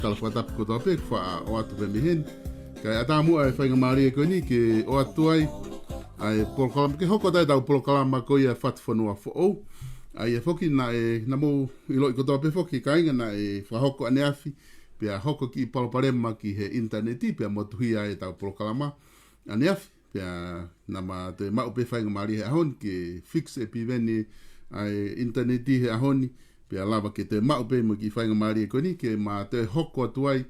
kalapatapu ko tope fa o atu pemehen kai atamu ai fa ngamari ko ni ke o atu ai polkalam ke hoko dai tau polkalama ko ia fatfonua fo o ai foki na mo ilo ko tope foki kai na fa hoko ane afi pia hoko ki palparema ki he interneti pia motuhi ai tau polkalama ane afi pia nama te mau pe fa ngamari he ahon ke fix e piveni ai interneti he ahoni pia lava ke te mau pe mo ki whainga maari e koni ke ma te hoko atu ai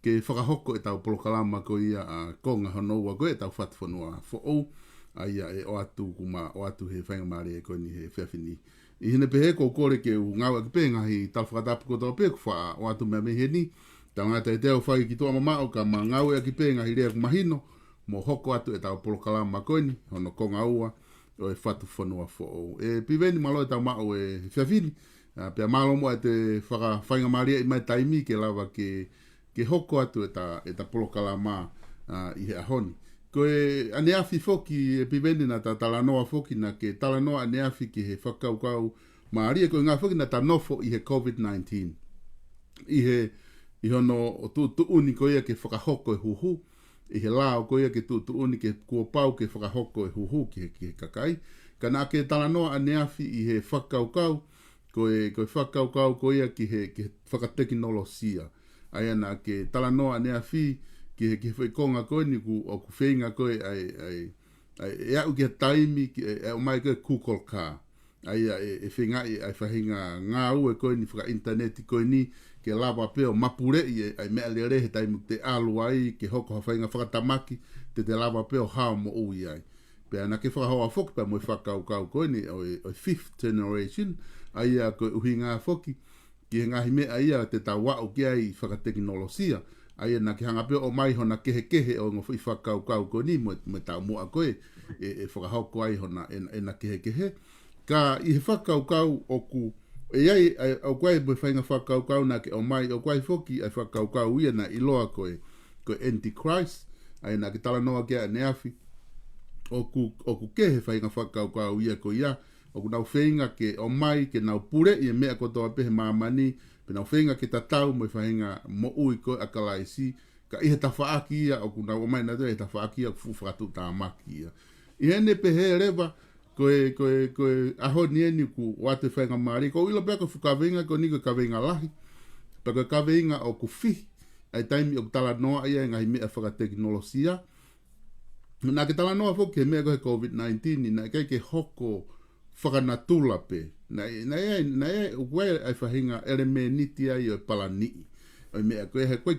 ke whakahoko e tau polokalama ko ia a konga honoua ko e tau whatwhanua fo o aia e o atu kuma o atu he whainga maari e koni he whiawhini i hine pehe ko kore ke u ngau aki penga hi tau whakatapu ko tau peku wha o atu mea mehe ni tau ngata e teo whai ki toa mamao ka ma ngau aki penga hi rea kumahino mo hoko atu e tau polokalama koni hono konga ua o e whatwhanua fo o e piveni malo e tau mao e whiawhini pia malo mo te whainga maria i mai taimi ke lava ke hoko atu e ta polokalama i he ahoni. Ko e aneafi foki e piveni na ta talanoa foki na ke talanoa aneafi ki he whakaukau maria ko ngā foki na ta nofo i he COVID-19. I hono o tu uni ko ia ke whakahoko e huhu, i he lao ko ia ke tu uni ke kua pau ke whakahoko e huhu ki he kakai. Kana ke talanoa aneafi i he whakaukau, ko e whakaukau ko ia ki he whakateknolosia. Ai ana ke talanoa nea fi ki he whaikonga koe ni ku o ku whenga koe e au ki he taimi e o mai koe kukol ka. Ai e whenga ai whahinga ngā ue koe ni whaka interneti koe ni ke lava peo mapure i ai mea lere he taimu te alu ai ke hoko hawhainga whakatamaki te lava peo hao mo ui ai. Pea na ke whakahoa whoki pa mo whakaukau koe ni o fifth generation ai a ko uhinga foki ki he ngahi mea ia te tau wau ki ai whakateknolosia ai na ki hanga peo o mai hona kehe o ngofi whakaukau ko ni me tau mua koe e whakahoko ai hona e na kehe ka i he whakaukau o ku e ai o koe me whainga whakaukau na ke o mai o koe foki ai whakaukau ia na iloa koe antichrist ai na ki talanoa kia neafi o ku kehe whainga whakaukau ia ko ia o ku nau whenga ke o mai ke nau pure i e mea kotoa pehe mamani pe nau whenga ke tatau mo i whahinga mo ui ko a kalaisi ka ihe ta whaaki ia o ku nau o mai na te ta whaaki ia ku whakatu ta maki ia i hene pehe rewa koe aho ni eni ku wate whainga maari ko ilo pia ko whukawenga ko ni ko kawenga lahi pa ko kawenga o ku fi ai taimi o ku talanoa ia ngahi mea whakateknolosia na ke talanoa fo ke mea ko he COVID-19 na ke hoko whakanatula pe. Na e uwe ai whahinga ere me niti ai o palani. O mea koe he koe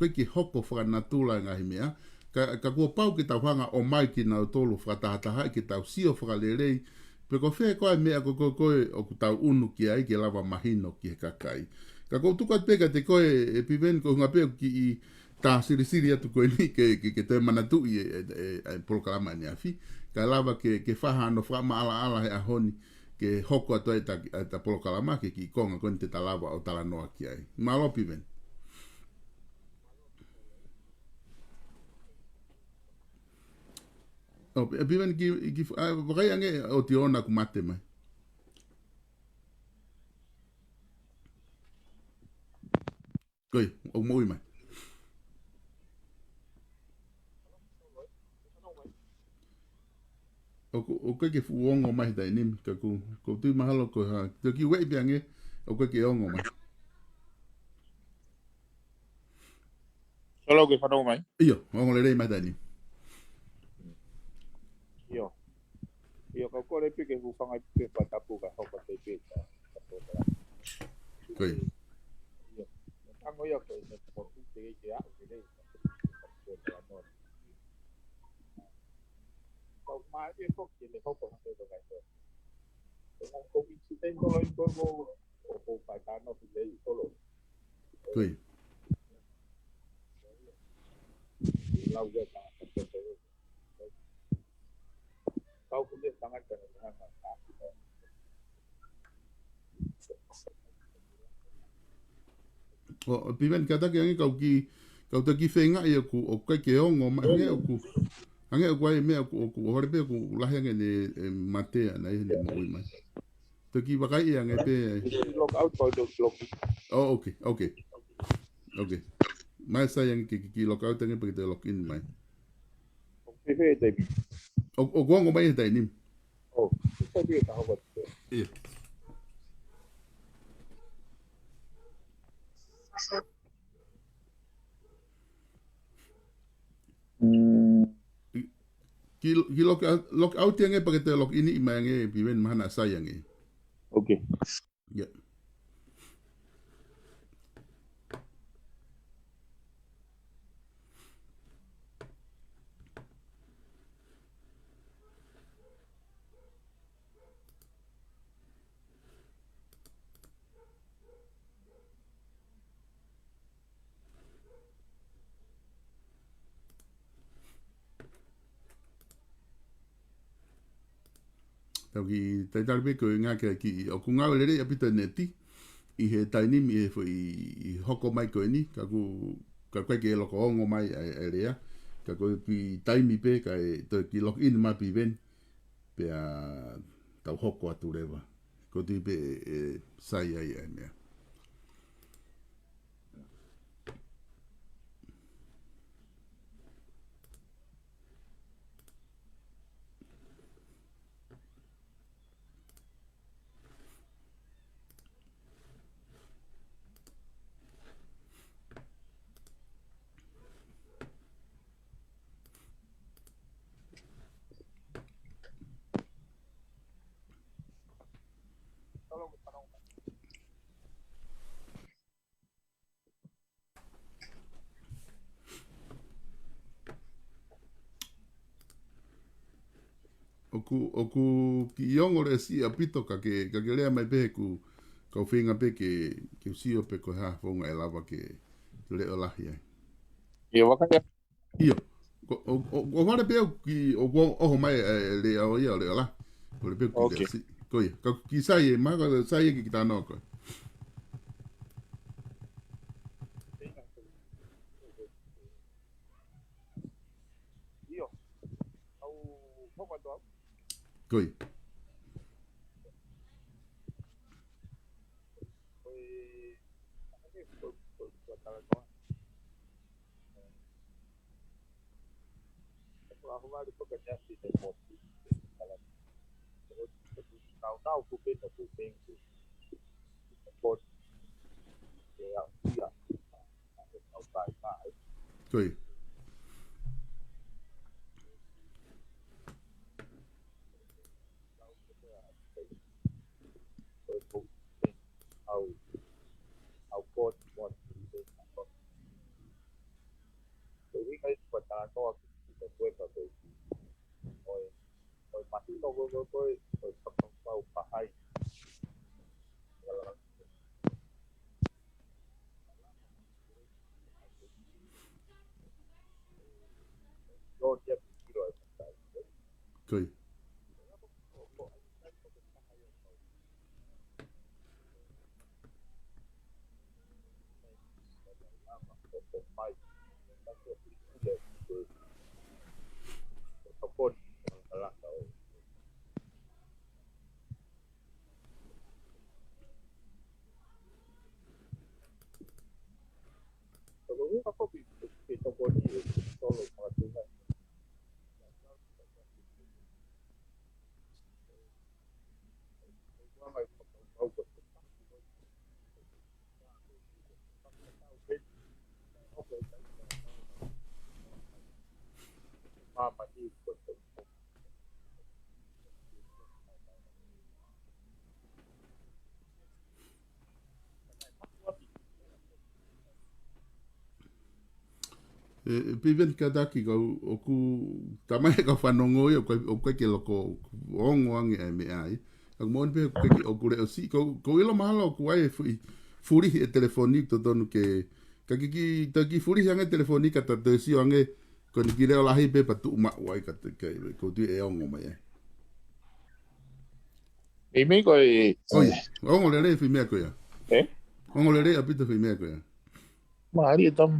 ki hoko whakanatula ngahi mea. Ka kua pau ki tau hanga o mai ki nau tolu whakatahataha ki tau sio whakalelei. Pe ko whea koe mea koe o ku tau unu ki ai ki lava mahino ki he kakai. Ka kou tukat peka te koe e piveni ko hunga peo ki i tā siri atu koe ni ke te manatu i e polokalama ni afi. Ka lava ke whaha no whama ala he ahoni ke hoko atu ai ta polokalama ke ki konga koni te talawa o talanoa ki ai. Malo piveni. Piveni ki wakai ange o ti ona ku mate mai. Koi, o moi mai. O koe ke fuongo mai dai nimi ka ko tu mahalo ko ha te ki wei biange o koe ke ongo mai solo ke whanau mai ongo le rei mai dai nimi ka kore pike hu whanga pike patapu ka hoko te pita koe tango ia koe me mo te ke a o rei ma e foki le hoko hake to kai to na koki siten to lo inkorbo o paitano ki le solo koe lau ge ta kau ku le tanga ka na o piven kata ke ange kau te ki whenga i o koe ke ongo mai o ku ange o koe mea o hore pe ku lahi ange ne matea na ihe ne maui mai te ki wakai i ange pe lock out for the lock okay Okay. Mai sayang ki lock out tenge pagite lock in mai. PIVENI. O gua ngomai dai nim. Oh, ito dia tahu betul. Iya. Ki lock out tenge pagite lock in mai nge piven mana sayang e. Okay. Ya. Tau ki tai tarpe ko ngā ki o kunga lere apita neti i he taini mi e fo i hoko mai ko ni ka koe ke loko ongo mai e rea ka koe pi taimi pe ka e to ki lock in ma pi ven pe a tau hoko atu rewa ko ti pe e sai ai ai mea. Oku ki iongo le si apito ka ke lea mai pe ku ka whinga pe ke usio pe ko ha fonga e lava ke le o lahi ai. Ia wakaya. Iyo. O wale pe ki o mai le o ia le o la. O le pe ki le si. Ko ia. Ka ki sai e maga sai e ki kita no ko. Iyo. Au poko tu. Ko ia. Aku baru pekerja di tempat tahu kuping tempat ya iya tahu FAIFAI Ko ia. au pot pot jadi kai TALANOA kita buat apa oi mati no go oi mau pahai yo dia kilo Ko ia. support TALANOA kalau apa kita buat ini solo mengatakan Piven kadaki ka oku tamai ka whanongo i o kai ke loko ongo ange ai me ai. Ka mon pe o kure o si ko ilo mahalo o kuai furi e telefonik to tonu ke ka ki furi ange telefonik ka te si ange ko ni kire o lahi pe patu ma wai ka te ko tu e ongo mai ai. Imi koi Ongo le fi me ko ya. Ongo le apito fi me ko ya. Mari tam.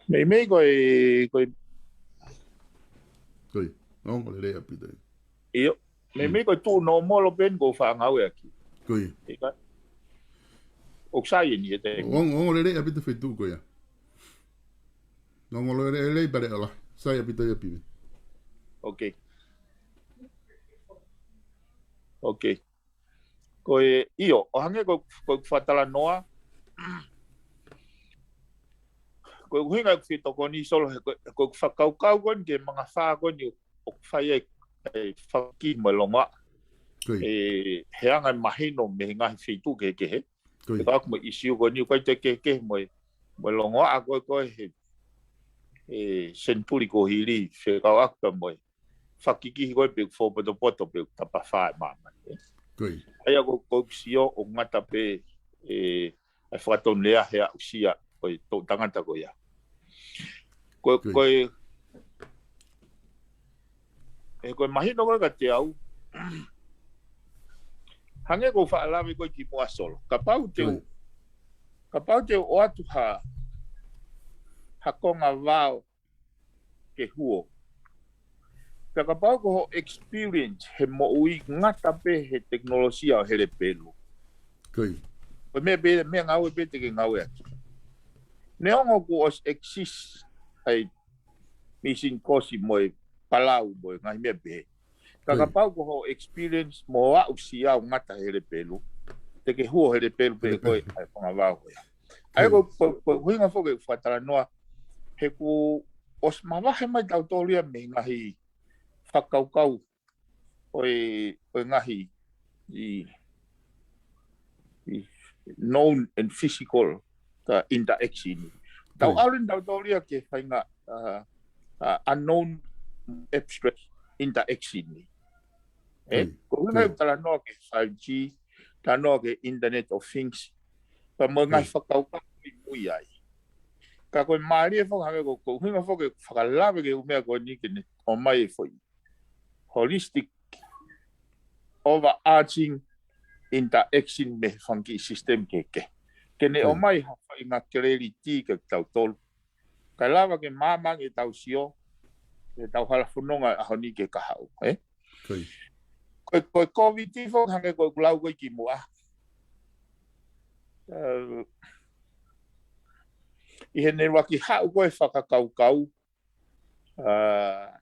Imi koi ongo le apito. Iyo. Imi koi tu no mo lo ben go fa ngau ya ki. Koi. Ika. o sai ni te. O le apita fetu ko ya. No le bare ala. Sai apita ya pive. Okay. Okay. Ko io o hange ko FATALANOA. Ko hinga ki TOKONI solo ko whakaukau kon ke mga wha kon i o whai e whaki malonga. Heanga mahino me ngahi whitu ke he. Ke kako mo isiu kon i koe te ke mo malonga a koe he senturi ko hiri whekau akta mo whakiki koe pe poto pe tapa whae mama. Aia ko sio o ngata pe e whatonlea hea usia koe tō tangata ko ia. Koe mahino koe ka te au. Hange ko whaalawe koe ki mua solo. Ka pau te o atu ha konga wao ke huo. Ka pau ko ho experience he MAU'I ngata pe he teknolosia o hele pelu. Koe me ngau e pe te ke ngau e atu. Neongo ko os exist ai missing kosi moi palau moi ngai me be. Ka pau ko ho experience mo a usia o ngata hele pelu. Te ke huo hele pelu pe koe ai ponga wao koe. Ai ko huinga foke FATALANOA he ko os mawahe mai tau tolia me ngahi whakaukau o ngahi i known and physical ta interaction. Tau alun tau tolia ke whainga unknown abstract interaction ni. Ko huna TALANOA ke 5G, TALANOA ke Internet of Things, pa mga whakaukau i mui ai. Ka koe maari e whakahame ko huna whake whakalawe ke umea koe ni kene o mai e whai. Holistic overarching interaction me whanki system keke. Kene o mai hawhai ngā kereri tī ke tau tolu. Ka lawa ke mamang e tau sio, e tau halafunonga ahoni ke kahau. Koe COVID fo hange koe kulau koe ki mua. I he ne waki hau koe whakakaukau,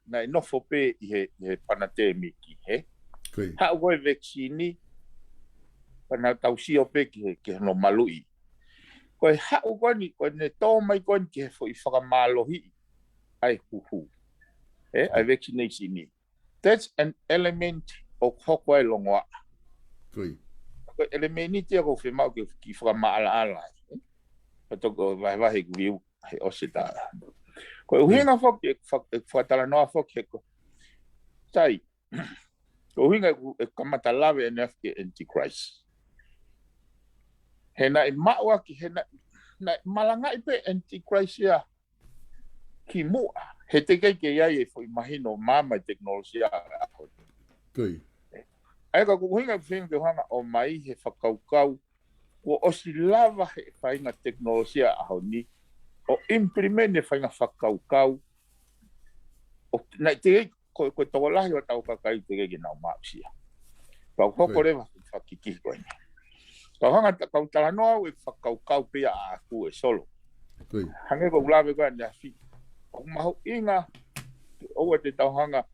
na e nofo pe i he panate miki. Hau koe vaccini, pana tau sio pe ki no MALU'I. Koe hau koe ni, koe ne tō mai koe ni ki he fo i whakamalohi ai HUHU. Ai vaccination ni. That's an element of hoko ai longoa. Koe element ni tia ko whemau ki whakamaala. Patoko vai viu he osita. Koe uhinga foki e FATALANOA foki he ko. Tai. Ko uhinga e kamata lawe NF ke Antichrist. He na i maua ki he na malanga i pe Antichrist ia ki mua. He te kei ke iai e fo imahino mama i teknolosia. Ai ka kuhinga whing ke hanga o mai he whakaukau o osi lava he whainga teknolosia aho ni o implement he whainga whakaukau o nai te kei koe tokolahi o tau kakai te kei nau mausia. Pau hoko rewa whakiki koe ni. Kau hanga kau TALANOA e whakaukau pia a aku e solo. Hange ko ulawe koe ni a whi. O mahu inga o te tauhanga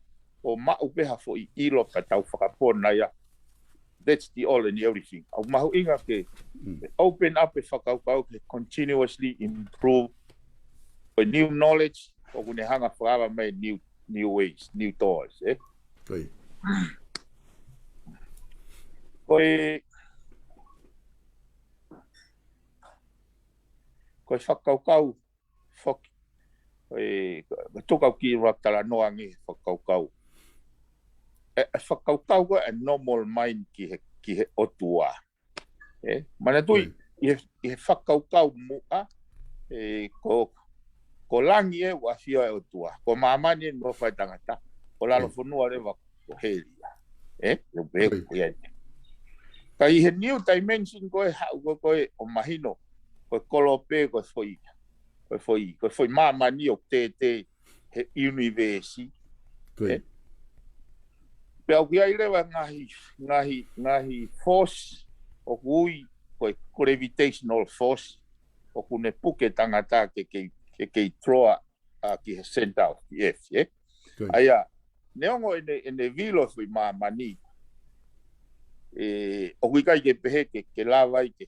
o mau peha fo I ilo ka tau whakapona ia. That's the all and everything. O mahu inga ke open up e whakaukau ke continuously improve with new knowledge o kune hanga whakawa mai new ways, new doors. Koe whakaukau whoki. Tukau ki rap TALANOA ngi whakaukau. Whakaukau ko a normal mind ki he otua. Mana tui, i he whakaukau mua, ko langi e wafia e otua. Ko mamani e mwhai tangata. Ko lalo whanua rewa ko helia. Ka i he new dimension koe hau koe o mahino. Koe kolope koe whoi. Koe foi mamani o te he universi. Pea ki ai rewa ngahi force o hui koe gravitational force o kune puke tangata ke troa ki he center of the earth, eh? Aia, neongo ene vilo fui mani, o wikai ke pehe ke lawai ke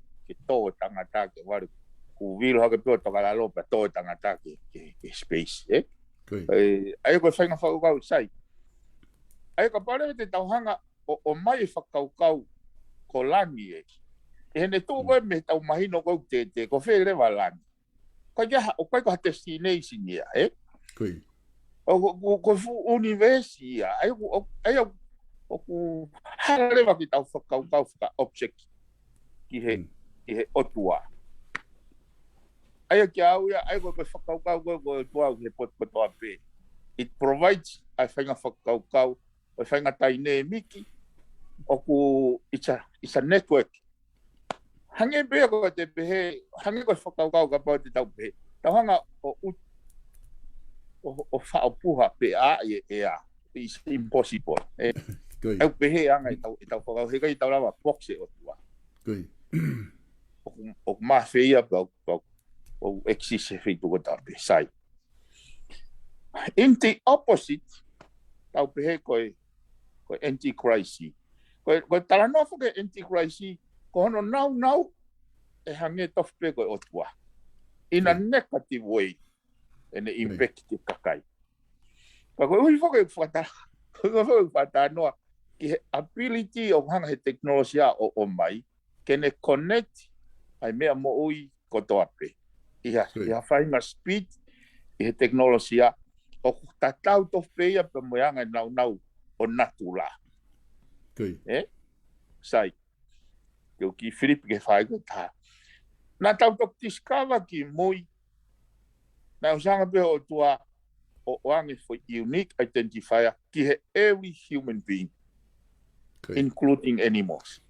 tō tangata ke waru, ku vilo hake pio toka la lopa tō tangata ke space, eh? Aia koe whainga whakukau sai. Aia ka pare te tauhanga o mai whakaukau ko langi e. E hene tō koe me tau mahino kou te ko where rewa langi. O kai ko ha destination ia, eh? Ko fu university ia, ai o ku halewa ki tau whakaukau whaka object ki he otua. Ai ki au ia, ai ko whakaukau ko tuau he potoa pe. It provides ai whainga whakaukau, o whainga taine miki, o ku it's a network. Hange bea ko te pehe, hange ko whakaukau ka pao te tau pehe. Tauhanga o whaopuha pe a e a. It's impossible. Au pehe anga i tau whakau. He kai tau rawa pokse o tua. O maa wheia o exise whi tuko tau pe sai. In the opposite, tau pehe koe anti-crisis. Koe talanoa whuke anti-crisis, ko hono nau e hange tofpe koe o tua. In a negative way, ene impact te kakai. Ka koe ui whuke whatanoa, ki he ability o hanga he teknolosia o mai, kene connect ai mea MAU'I ko toape. Ia whainga speed, i he teknolosia, o tatau tofpe ia pe moyanga nau o natula. Sai. Keu ki Philip ke whaega taha. Nā tau tok discover ki mui, nā usanga pe o tua o ange for unique identifier ki he every human being, including animals.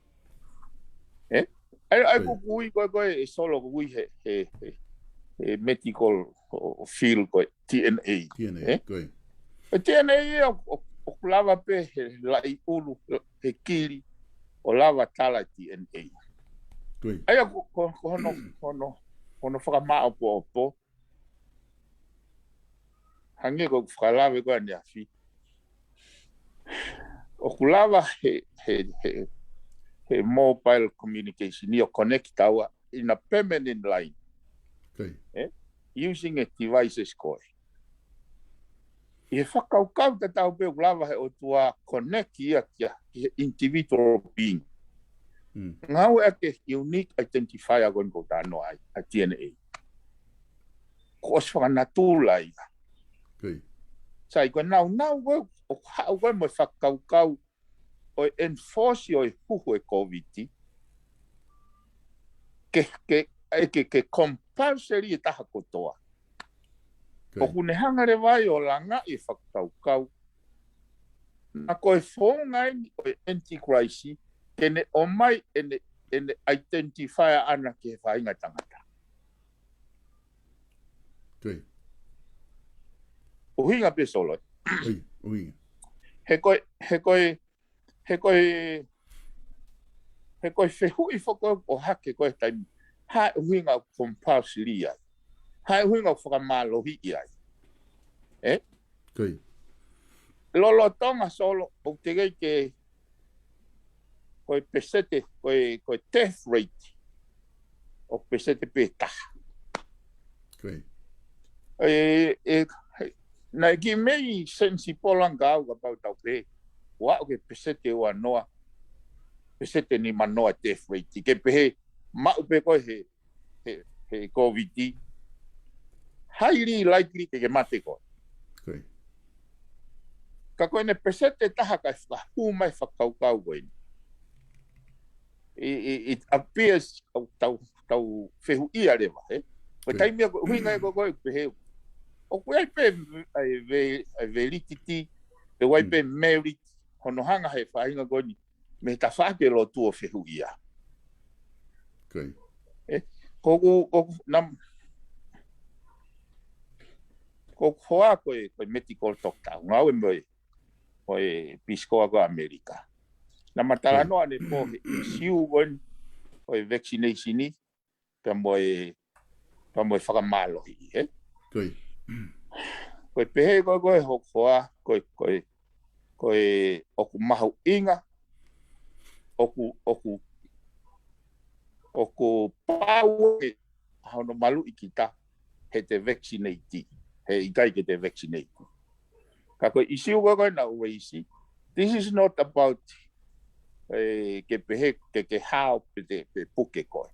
Ai kukui koe e solo kukui he medical field koe TNA. TNA o kulava pe he lai ulu he kiri o lava tala TNA. Aia ko hono whakamao po. Hange ko whakalawe koe ni afi. O kulava he mobile communication, ni o connect awa in a permanent line. Using a devices koe. I he whakaukau te tau pe kulava he o tua connect ia ki he individual being. Ngau e ke unique identifier koe ko tānoa a TNA. Ko os whakanatula ia. Sai koe nau koe o hau koe mo whakaukau o enforce o HUHU e COVID. Ke compulsory e taha kotoa. O kune hangare vai o langa e whakaukau. Na koe whongai o anti-crisis, kene o mai ene identifier ana ke whainga tangata. O hinga pe solo. He koe whehui whako o hake koe taimi. Hae huinga compulsory ai. Hae huinga whakamalohi ai. Lolotonga solo o te kei ke koe pesete, koe death rate o pesete pe taha. Na ki mei sensi polanga au ka pau tau pe. Wa o ke pesete o anoa. Pesete ni manoa death rate. Ke pehe mau pe koe he COVID. Highly likely ke mate koe. Ka koe ne pesete taha kai whahu mai whakaukau koe. It appears tau whehu ia rewa. Koe taimia koe huinga e koe pehe. O koe ai pe validity, e wai pe merit, hono hanga he whainga koe ni, me ta whake lo tuo whehu ia. Ko hoa koe medical doctor, ngau e moe, koe piskoa ko Amerika. Na matalanoa ne po he siu koe o vaccination ni pe mo whakamalohi e Koi. ko pehe ko hokoa ko oku mahu inga oku pau e hono MALU'I kita he te vaccinate he ikai ke te vaccinate ka ko isiu ko na uweisi this is not about ke pehe ke hao pe puke ko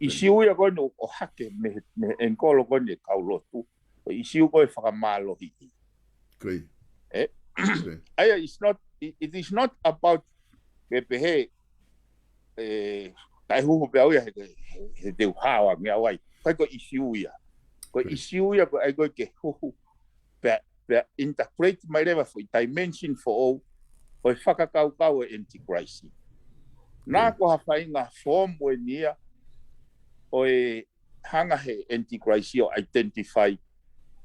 isiu ya ko no o hake me enkolo ko ni kaulotu ko isiu ko whakamalohi Koi. Aya it is not about ke pehe tai HUHU pe au ya he te hawa mea wai ko isiu ya ko ai ko ke HUHU pe interpret mai rewa for dimension for all o whakakau e anti-crisis nā ko hawhainga form o nia o hanga he anti-crisis o identify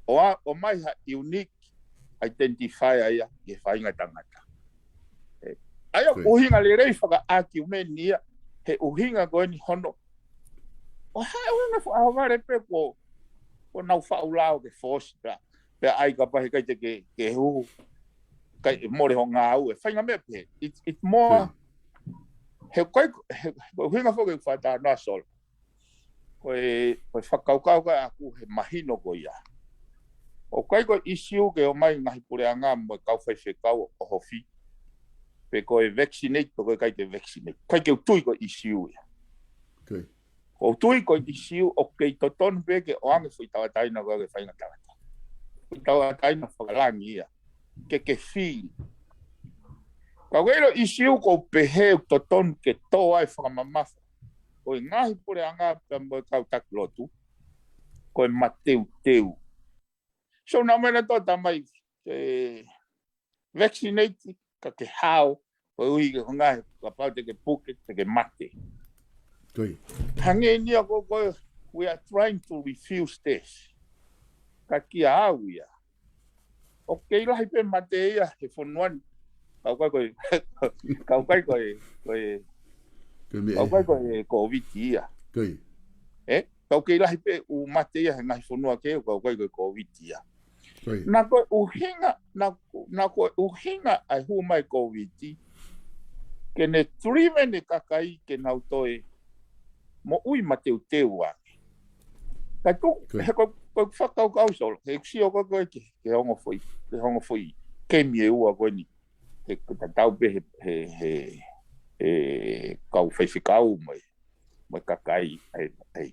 o mai ha unique identify aya e whainga tangata aya uhinga le rei whakaaki ume nia he uhinga koe ni hono o hae uhinga whaaware pe ko nau whaulao ke force pe ai ka pahe kai te ke HUHU kai more ho ngā au e whainga mea pe it's more he koe uhinga whoke whata noa sol koe whakaukau ka aku he mahino ko ia o koe issue ke o mai ngahi pure anga mo kau whaiwhekau o hofi pe koe vaccinate koe kai te vaccinate koe ke utui ko issue ia o utui ko issue o kei toton pe ke o ange whaitawataina koe ke whainga tawata whaitawataina whakalangi ia ke feel ka wero issue ko pehe toton ke toa e whakamamafa koe ngahi pure anga pe mo kau taklotu koe mateu teu so na mena to tamai vaccinate ka ke hao o ui ke ngai ka pau te ke puke te ke mate Koi. Hange ni ko we are trying to refuse this ka ki au ia okay la pe mate ia he fonuan ka covid ia Koi. ka okay la pe u mate ia ngai fonua ke ka covid ia Koi. na ko uhinga ai hu mai covid ke ne trive ne kakai ke nau toe mo ui mateu teu a ka tu he ko whakau solo he ksio ko ke hongo foi ke mie ua ko ni he tau pe he kau whaiwhikau mai kakai ai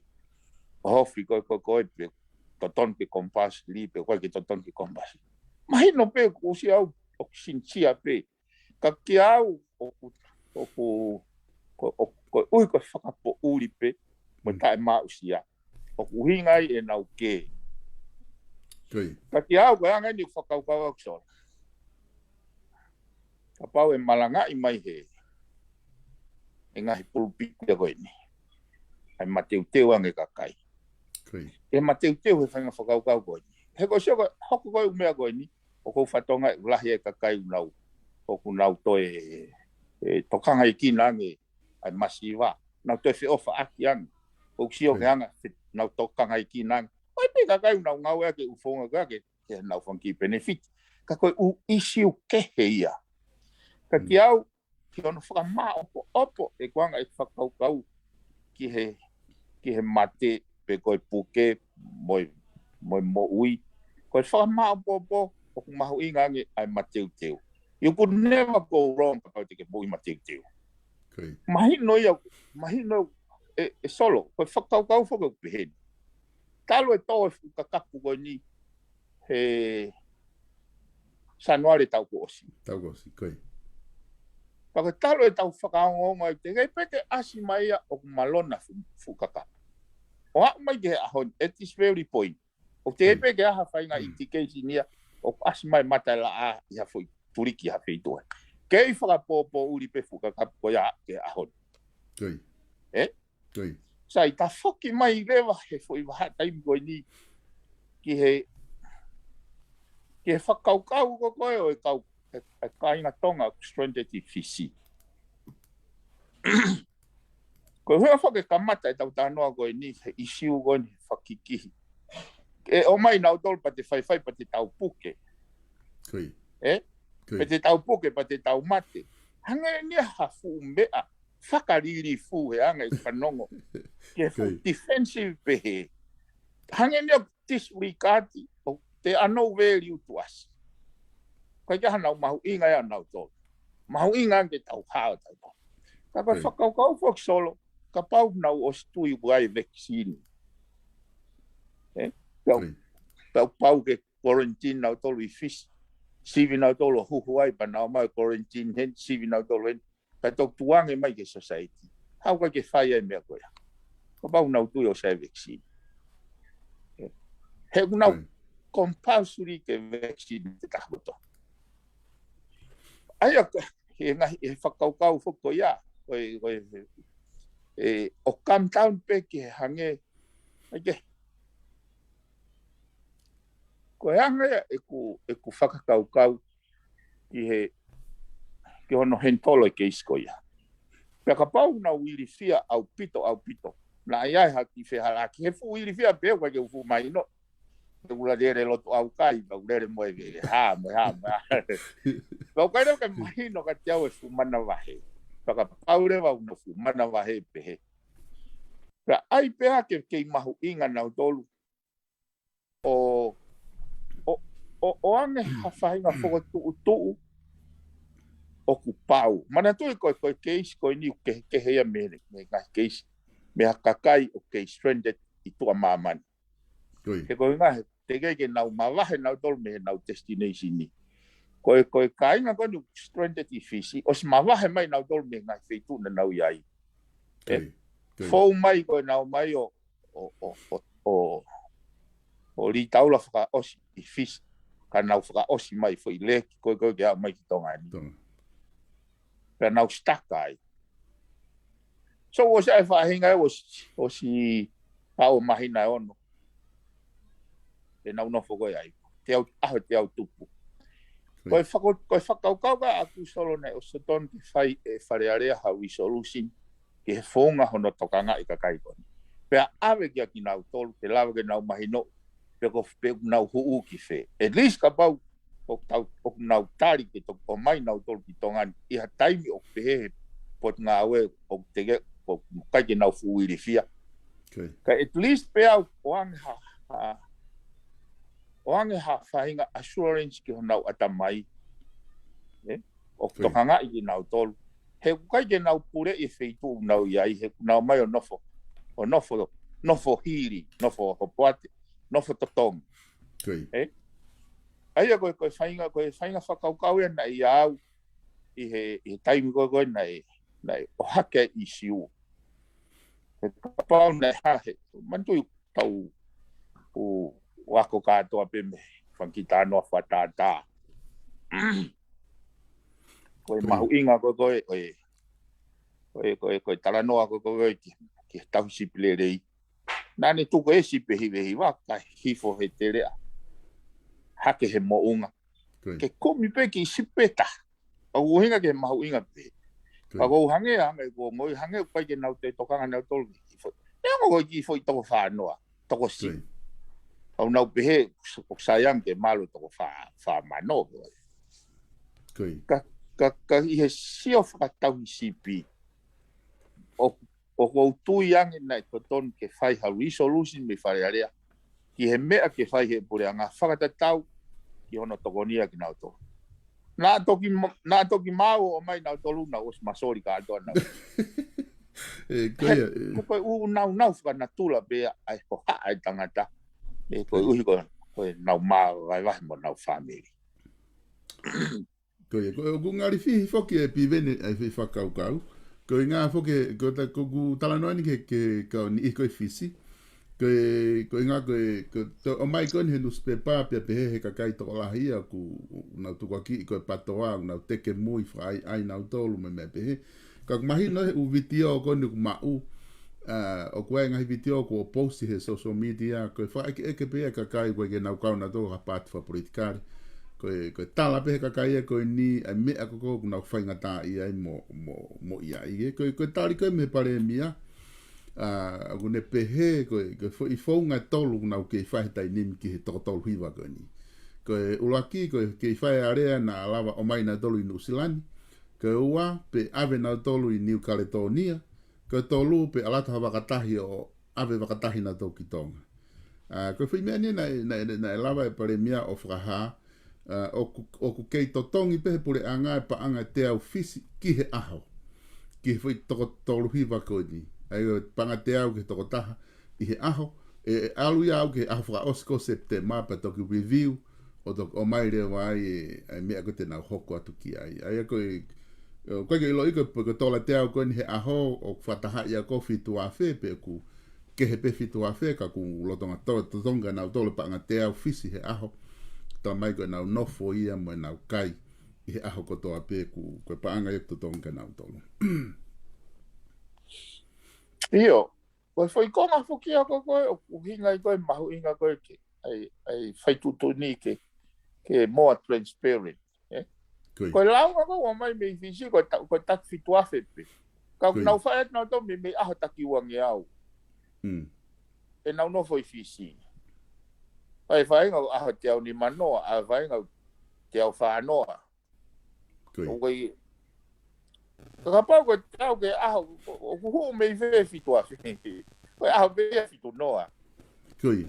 hofi ko pe toton ke kompas li pe ko ke toton ke kompas mai no pe ko si au o sinchia pe ka ki au o ui ko whakapo uri pe mo tae MAU3 o uhinga e nau ke ka ki au ko anga ni whakaukau au sora ka pau e malanga i mai he e ngahi pulpi te koe ni ai mateu teu ange kakai e mateu teu he whainga whakaukau koe ni he ko sio hoko koe umea koe ni o kou whatonga ulahi e kakai unau o kunau toe tokanga i kinange ai masiwa nau toe whi ofa aki ang o sio ke anga nau tokanga i kinange oi pe kakai unau ngau ea ke ufonga kake ke nau whanki benefit ka koe u isiu kehe ia ka ki au ki ono whakama opo e kuanga e whakaukau ki he mate pe koe puke mo ui koe whakama opo o kumahu ingange ai mateu teu you could never go wrong about te ke mo i mateu teu mahino e solo koe whakaukau whakau peheni talo e tau e whukakapu koe ni he sanuare tau ko osi koe Paka talo e tau whakaongonga i te kei peke asi mai o malona fukaka. O hau mai ke ahon, at this very point. O te peke aha whainga i te keisi nia, o asi mai mata la a i hafoi turiki hawhi toa. Kei whakapopo uri pe fukaka ko ia ke ahon. Sa i ta whoki mai rewa he fwoi waha taimi koe ni ki he whakaukau ko koe o e kau kainga tonga stranded i fisi. Ko hua whake kamata e tau tānoa koe ni he isiu koe ni whakikihi. E o mai nau tolu pa te whaiwhai pa te tau puke. Koi. Pa te tau puke pa te tau mate. Hanga ni hafu mea. Whakariri fu he anga i whanongo. Ke fu defensive pehe. Hanga ni disregard o te ano value to us. Kai kia hanau mahu inga ya nau tolu. Mahu inga ke tau hao tau tau. Ka koe whakaukau fok solo. Ka pau nau o stui wai vaccine. Pau ke quarantine nau tolu I fish. Sivi nau tolu huhu ai pa nau mai quarantine hen. Sivi nau tolu hen. Ka tok tuange mai ke society. Hau ka ke whai e mea koea. Ka pau nau tui o sai vaccine. He nau compulsory ke vaccine te kahoto. Aia he whakaukau whako ia. O come down pe ke hange. Ko hanga e ku whakakaukau ki hono hentolo ke iskoia. Pea ka pau na wili fia au pito. Na ia haki wheharaki. He fu wili fia peo kwa ke ufu mai no. Te ula dere loto au kai, pa ulere moe vele. Ha. Pa ukai reo ke mahino ka tiau e fu mana wahe. Pa ka pau rewa una fu mana wahe pehe. Pea ai pea ke mahu inga nau tolu. O ange hawhainga whaka tuu o ku pau. Mana tui koe keisi koe niu ke hea me ngai keisi. Me hakakai o ke stranded I tua mamani. Ke koe ngahe, te ke nau mawahe nau tolu me nau destination ni. Koe kainga koe niu stranded I fisi. O si mawahe mai nau tolu me ngai feitu na nau iai. Fou mai koe nau mai o li taula whaka osi I fisi. Ka nau whaka osi mai fo I leki koe ke au mai ki tonga ni. Pea nau staka ai. So o se ai whahinga o si pao mahina ono. E nau nofo koe ai. Te au tupu. Koe whakaukau ka aku solo nei o soton te whai e wharearea hau I solution ke he whonga hono tokanga I kakai koni. Pea awe kia ki nau tolu, te lawa ke nau mahino, pea ko nau HUHU ki whe. At least ka pau o nau tari ke o mai nau tolu ki tongani. Iha taimi o pehe pot ngā awe o tege o kai ke nau fuiri fia. Ka at least pea o ange ha whahinga assurance ki ho nau atamai. O tokanga I ki nau tolu. He kai ke nau pure I feitu nau iai, he nau mai o nofo. O nofo hiri, nofo hopoate, nofo totongi. Aia koe whainga whakaukau na I au I he taimi koe nei o hake I siu. He kapau nei hahe, mantui tau o wako katoa pe me whankita noa whatata. Koe mahu inga koe talanoa koe ki tau sipi LELEI. Nane tuko e sipi hivehi waka hifo he te rea. Hake he mounga. Ke komi pe ki sipeta. Au uhinga ke mahu inga pe. Pako hange ko ngoi hange pai ke nau te tokanga nau tolu hifo. Nea ngoi ki hifo I toko whanoa. Toko si. Au nau pehe o sayang ke malu toko whamano. Ka I he sio whakatau sipi. O kou tui ange nai toton ke whai ha resolution me wharearea. Ki he mea ke whai he pure anga FAKATATAU ki hono TOKONI ki nau tolu. Nā toki mau o mai nau tolu na os masori ka atoa nau. Koe nau whakanatula bea ai ho haa ai tangata. Koe uhi koe nau maa vai wahi mo nau family. Koe ngari fihi whoki e PIVENI ai whakaukau. Koe ngā whoke, koe talanoa ni ke kau ni I koe fisi. Koe ngā koe, o mai koe ni he nu spepa pia pehe he kakai toko lahia ku nau tukwaki I koe patoa, nau teke mui whai ai nau tolu me me pehe. Ka mahi no he uvitio o koe ni ku MAU, o koe ngahi vitio ko o posti he social media, koe whai eke pehe kakai koe ke nau kauna toko ha pati wha politikari. Koe tala pehe kakai e koe ni ai mea koko ku nau whainga tā I ai mo ia I. Koe tali koe me pare mia. Aku ne pehe ko I fonga tolu na ke fai tai nim ki he tolu hiwa ko ni. Ko ulaki ko ke fai area na lava o mai na tolu I New Zealand. Ko ua pe ave na tolu I New Caledonia. Ko tolu pe alata wakatahi o ave wakatahi na tau ki Tonga. Ko fai mea ni na lava e pare mea o whakaha. O ku kei totongi pehe pure anga e pa anga te au fisi ki he aho. Ki he fai tolu hiwa ko ni. Ai panga te au ke toko taha I he aho alu ia au ke aho whaka osko september pa toki review o mai rea wai ai mea ko te nau hoko atu ki ai koe ke ilo iko ko tola te au koe ni he aho o whataha ia ko fitu a whe pe ku ke he pe fitu a whe ka ku lotonga tonga nau tole panga te au fisi he aho ta mai koe nau nofo ia mo nau kai I he aho ko toa pe ku koe paanga ia tonga nau tolo Io, koe whai konga whuki a koe, o hinga I koe mahu inga koe ke, ai whaitutuni ke more transparent. Koe launga koe o mai mei fisi, koe tak fitu awhepe. Ka nau whaet nau tau me aho taki wangi au. E nau no foi fisi. Ai whainga aho te au ni manoa, a whainga te au whanoa. Koe Kakapau ko tau ke aho o huhu mei fe fitu a whi. Koe aho mea fitu noa. Kui.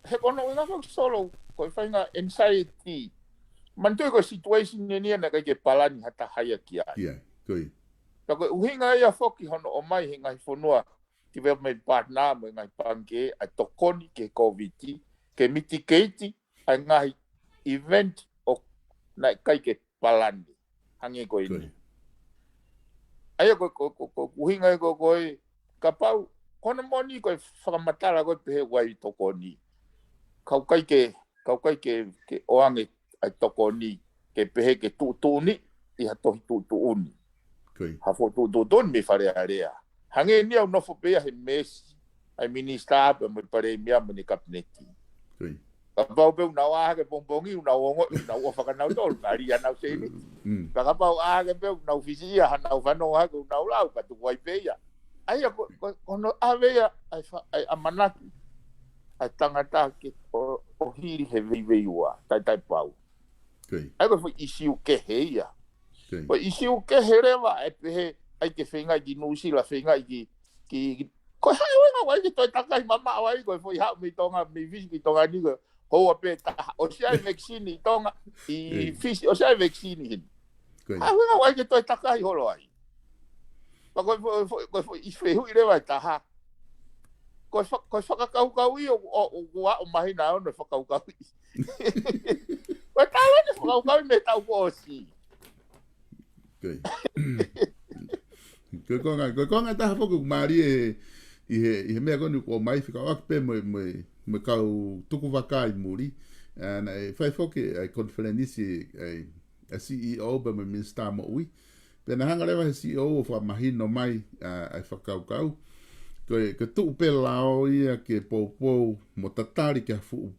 He kono inga whak solo koe whainga anxiety. Mantui ko situation ni na kai ke palani hata haya ki ai. Ia, kui. Ka koe uhinga ia whoki hono o mai hinga I whanua development partner mo ngai pange a tokoni ke COVID ke mitigate a ngai event o na kai ke palani. Hangi ko ini. Aia ko uhinga koe ka pau kono moni koe whakamatara koe pehe wai tokoni. Kau kai ke oange ai tokoni ke pehe ke tuuni I ha tohi tuuni. Hafo tuuni me whare area. Hange ni au nofo pea he mesi ai minister pe me pare mea me ni kabineti. Ka pau pe una wa ke bongbongi una ongo una wa whakanau tolu ari anau se ni. Ka pau a ke pe una ofisia hanau whano ha ke una ulau ka tu wai pea. Aia kono avea ai amanaki ai tangata ke o hiri he vei ua tai pau. Ai ko isiu ke heia. Ko isiu ke herewa e pehe ai ke whenga ki nusila whenga ki ko hai wenga wai ki toi takai mama wai ko foi hau mi tonga mi visi ki tonga ni ko ho pe taha o sia vaccine I tonga I fisi o sia vaccine hin. Hai wenga wai ki toi takai holo ai. Pa ko isfehu I rewa taha. Ko whakakau I o mahina o no whakakau I. Ko tawa ni whakakau me tau ko osi. Ko konga taha foku maari I he mea koni o mai whika o akpe me kau tuku waka I muri. Na e whai foki ai konferenisi a CEO ba me Minister MAU'I. Pena hanga lewa he CEO o whamahino mai ai whakaukau. Ko tuu pe lao ia ke poupou mo tatari ke hafu.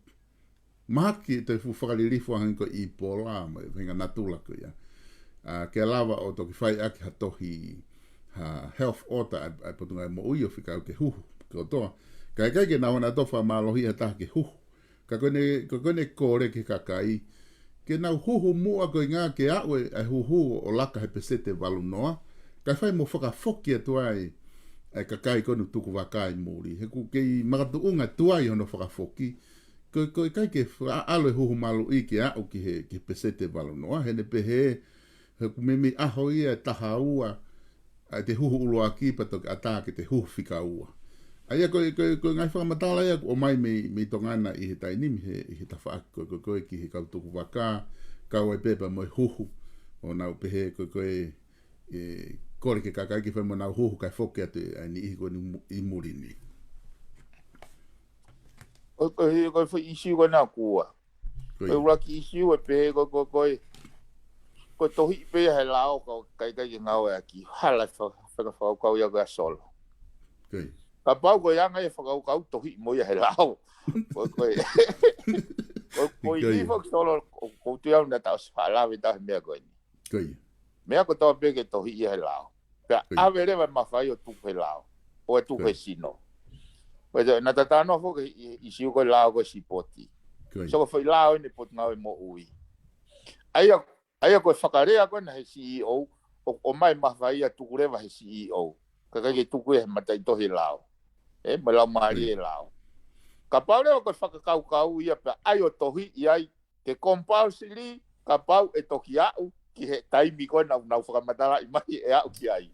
Mahaki te fu whakalirifu hangi ko I pola mai whenga natula ko ia. Ke lava o toki whai aki ha tohi health order ai potunga I MAU'I o whikau ke huhu ko toa. Kai ke nawana tofa malohi a taha ke huhu. Ka kone kore ke kakai. Ke nau huhu mua ko ngā ke aue ai huhu o laka he pesete walu noa. Kai whai mo whakafoki atu ai kakai konu tuku wakai muri. He ku kei magatu unga tuai hono whakafoki. Ko kai ke alo huhu MALU'I ke au ki he pesete walu noa. He ne pehe he ku mimi aho ia taha ua ai te huhu uloa ki pato ata ke te huhu whika ua. Aia ko ngai whakamatala ia o mai me tongana I he tainimi he tawhaaki koe ki he kautuku waka, kau ai pepa mo huhu o nau pehe koe kore ke kakai ki whai mo nau huhu kai whoke atu ai ni ihi koe I muri ni. Koe whai isi koe nā kua. Koe uraki isi koe pehe koe tohi pehe he lao kai ngau e aki hala whakawhakau ia koe solo. Ka pau ko yanga e whakau tohi mo ia he lao. Ko I hifo solo ko tu yau na tau whalawe tau he mea koe ni. Mea ko tau peke tohi ia he lao. Pea awe rewa mawhai o tuku he lao. o tu he sino. Pero na tatano fo i siu ko lao ko sipoti. So foi lao ni pot ngau mo ui. Ai ko fakarea ko na he CEO o mai mawhai a tukurewa he CEO. Kakake tuku e matai tohi lao. Ma lau maari e lao. Ka paure o ko whakakau ia pa ai o tohi i ai ke compulsory ka pau e toki au ki he taimi ko nau whakamatara i mahi e au ki ai.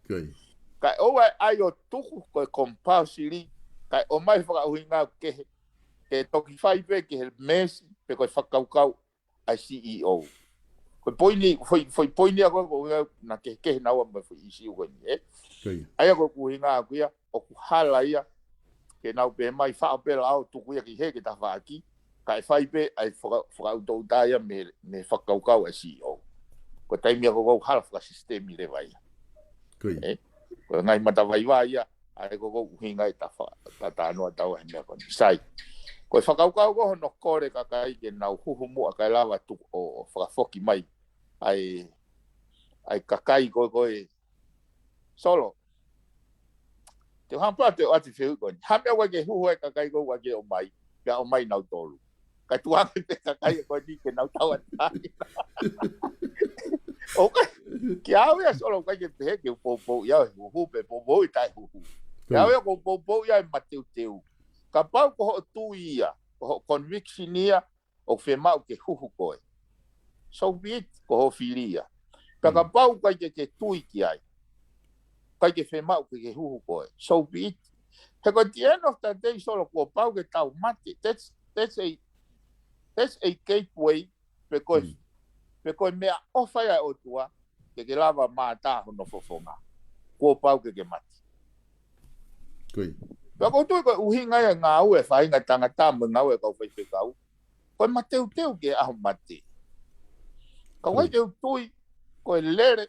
Ka o ai o tuku ko e compulsory ka o mai whakauhinga ke toki whaipe ki he mesi pe ko whakaukau ai CEO. Ko poini foi poini a ko na ke na wa foi isi ko ni ai ko kuhinga ku ia o ku hala ia ke nau pe mai fa pe la tu ku ia ki he ke ta fa aki ka fai pe ai fa auto daia me whakaukau ai CEO ko taimi ko hala fa sistemi le vai ko ngai mata vai ia ai ko kuhinga ta fa ta no tau he ko sai ko whakaukau ko no kore ka kai ke nau huhu mua kai lava tu o whakafoki mai ai kakai ko e solo te hampa te ati feu ko hampa wa ke huhu e kakai ko wa ke o mai ka o mai nau tolu ka tuang te kakai ko ni ke nau tau ati okay ke au ya solo ka ke pe ke popo ya huhu pe popo i tai huhu ya ya ko popo ya mateu teu ka pau ko tu ia ko conviction ia o fe mau ke huhu ko so bit ko filia ka pau ka ke tui ki ai ka ke fe mau ke huhu ko so bit he ko the end of the day solo ko pau ke tau mate that's a gateway because me ofa ya o tua ke lava mata no fofonga ko pau ke mate koi pa ko tu ko uhinga ya ngau e fai nga tangata mo ngau e ko fe kau ko mateu teu ke a mate ka wai teu tui ko lere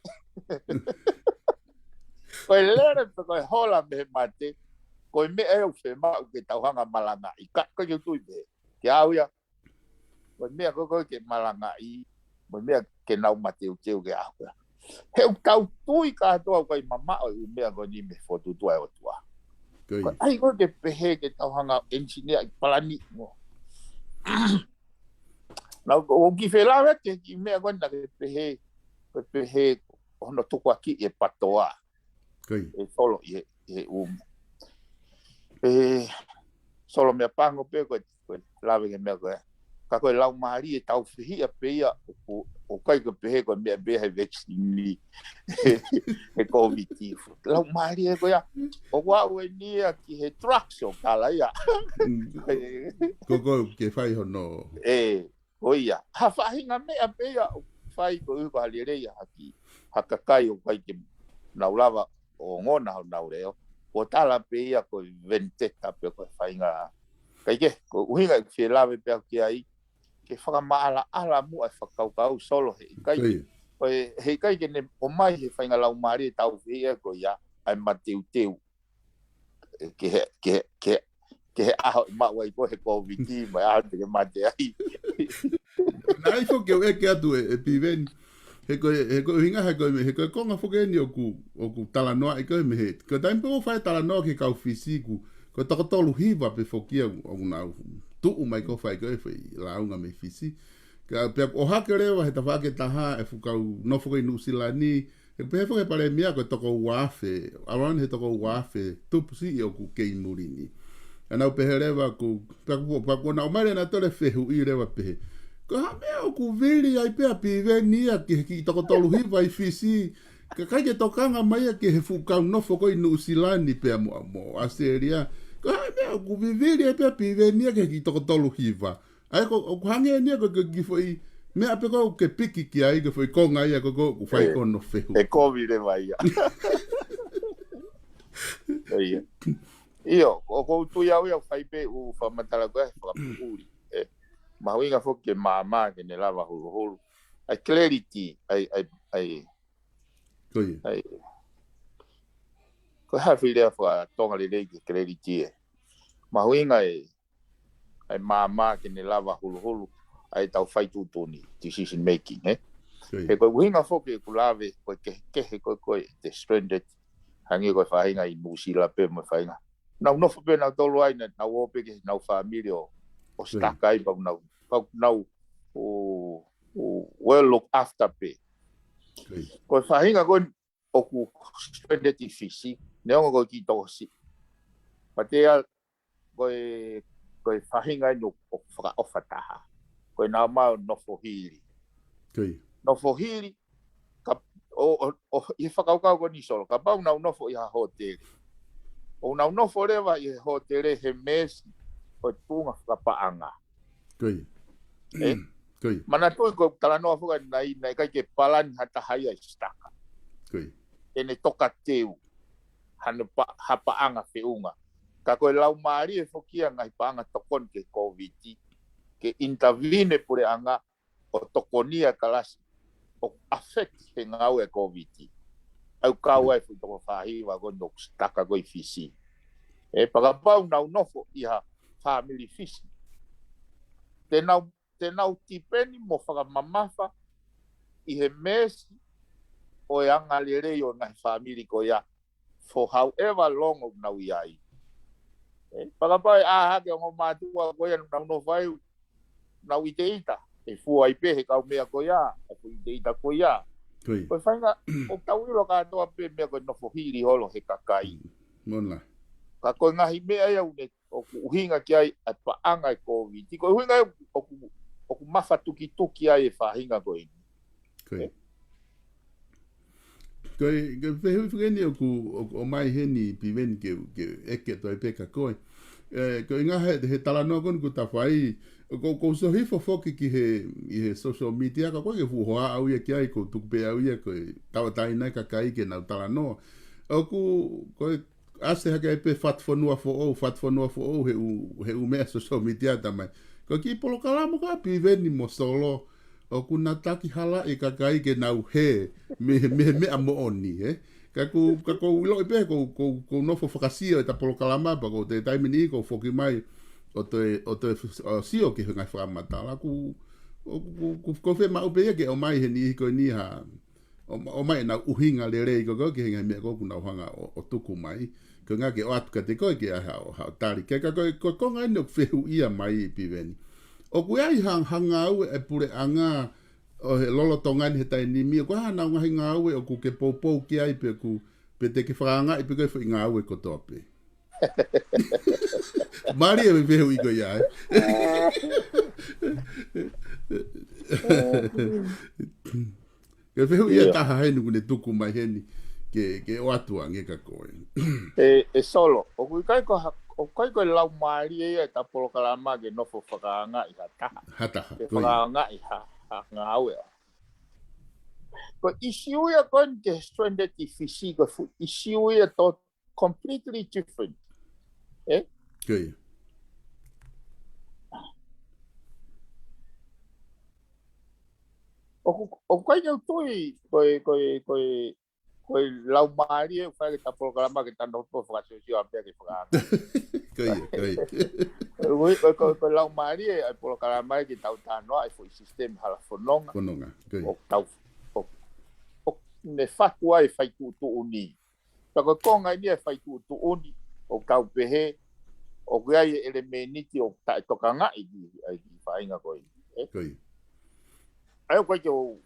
ko lere ko hola me mate ko me e o fe ma ke tauhanga malanga i ka ko tui be ke au ya ko me ko ke malanga i mo me ke nau mateu teu ke au he tau tui ka to ko mama o me ko ni me fotu tu o tua ai ko ke pehe ke tauhanga engineer palani mo na o ki fela te ki me ko na ke pehe ono tuku aki e patoa e solo solo me pango pe ko lave ke me ko ka ko lau mari e tau fihi a pe ia o kai ko pehe ko me be he vaccine e covid lau mari e ko ya o wa we ni ki he traction kala ya ko ke fai hono oia ha fahinga me a pe ia fai ko u ka LELEI haki hakakai o kai ke naulava o ngona naureo o tala pe ia ko venteta pe ko fainga kai ke ko uhinga ke lave pe ki ai ke whakamala ala mu ai whakaukau solo he kai he kai ke ne o mai he whainga lau maari tau whia ko ia ai mateu teu ke he aho mawai ko he COVID mai aho te ke mate ai na ifo ke e ke atu e PIVENI he ko hinga he ko konga fokeni o ku talanoa e ko me he ko taim po fai talanoa ke kau fisiku ko takotolu hiva pe fokia o na tu mai ko fai ko e la unga me fisi ka pe o hakerewa he tafa ke taha e fukau no fokoi nu silani e pe fo e pare mia ko toko wafe aron he toko wafe tu si o ku ke murini ana pe hereva ku pa ko na mare na tole fehu i rewa pe ko ha me o ku vili ai pe PIVENI ki takotolu hiva i fisi ka kai ke tokanga mai ke he fukau no fokoi nu silani pe mo aseria ko me o ku vili ai pe PIVENI ki takotolu hiva ai ko hange ni ko ki foi me ape ko ke piki ki ai ko foi konga ia ko fai ono fehu e covid e vai ia io ko tu ia fai pe u fa matala ko fa puri mahuinga fo ke mama ke ne lava hulu ai clarity ai ko ha filia fo tonga LELEI ke clarity mahuinga ai mama ke ne lava hulu ai tau fai tutuni decision making he ko winga fo ke kulave ko ke ko te stranded hangi ko whahinga I musila pe mo whahinga. Nau nofo pe nau tolu ai na nau ope ke nau family o staka I pau nau well look after pe. Ko whahinga ko oku stranded I fisi, neongo ko ki tosi. Patea ko whahinga I no whaka taha. Ko nā mau nofo hiri. Nofo hiri, I whakaukau ko ni solo, ka pau nau nofo I ha hoteli. O nau nofo rewa I hoteli he mesi, o tunga whakapaanga. Mana tui ko talanoa fuka nai kai ke palani hata hai ai staka. Ene toka teu, hapaanga whiunga. Ka koe lau maari e whokia ngai paanga tokon ke COVID, ke intervene pure anga o tokonia kalasi, o affect he ngau e COVID. Au kau ai fu toko whahiwa ko nok staka ko I fisi. E pakapau nau nofo I ha family fisi. Te nau tipeni mo whakamamafa I he mesi o e anga lerei o ngai family ko ia for however long o nau iai. Pakapau hake o matua ko ia nau nofo ai nau I teita. E fua I pehe kau mea ko ia, e fu I teita ko ia. Koe whainga, o tau ilo katoa pe mea koe nofo hiri holo he kakai. Mona. Ka koe ngahi mea ia une o uhinga ki ai at paanga I COVID. Koe uhinga o mafa tuki ai e whahinga koe. Koe whehui whukeni o mai heni PIVENI ke eke toi peka koe. Koe ngahe he talanoa konu ku ta whai. Ko so HIFO foki ki he social media ka koe ke fuhoa au ia ki ai ko tukupe au ia koe tawatai nai ka kai ke nau talanoa. Koe ase hake ai pe fatfonua fo he u mea social media tamai. Koe ki polo kalamo ka PIVENI mo solo o kuna taki hala I ka kai ke nau he me amo oni ka ko ulo I pe ko nofo whakasio ta polo kalama pa ko te taimini ko foki mai o te sio ki hungai whakamata la ku whe MAU3 ke o mai he ni ko ni ha o mai na uhinga LELEI ko ke hinga mea ko kuna hanga o tuku mai ko ngā ke o atu ka te koe ke ha tari ke ka ko ngai no whehu ia mai PIVENI o ku ai hanga au e pure anga o he LOLOTO ngani he tai ni mi ko hana ngahi ngā au o ku ke poupou ki ai pe te ke whanga I pe koe ngā au e ko tope Maria me vehu I ko ia. Ke vehu ia taha henu kune tuku mai heni ke o atua nge ka koe. E solo, o kai ko lau Maria ia ta polo kalama ke nofo whakaanga I ha taha. Hataha. Ke whakaanga I ha ngau ea. Ko issue ia kon ke stranded I fisi ko issue ia to completely different. Koe. O kai kau toi koe lau maari e whae ta programa ke tanda hoto whakasosio apea ke whakaanga. Koe lau maari e programa ke tau tānoa e fwoi sistem hala whanonga. Whanonga, O tau ne whatua e whaituutuuni. Tako konga ni e whaituutuuni o tau pehe o kia i elemeniti o tae tokanga I whainga koe. Ai koe kio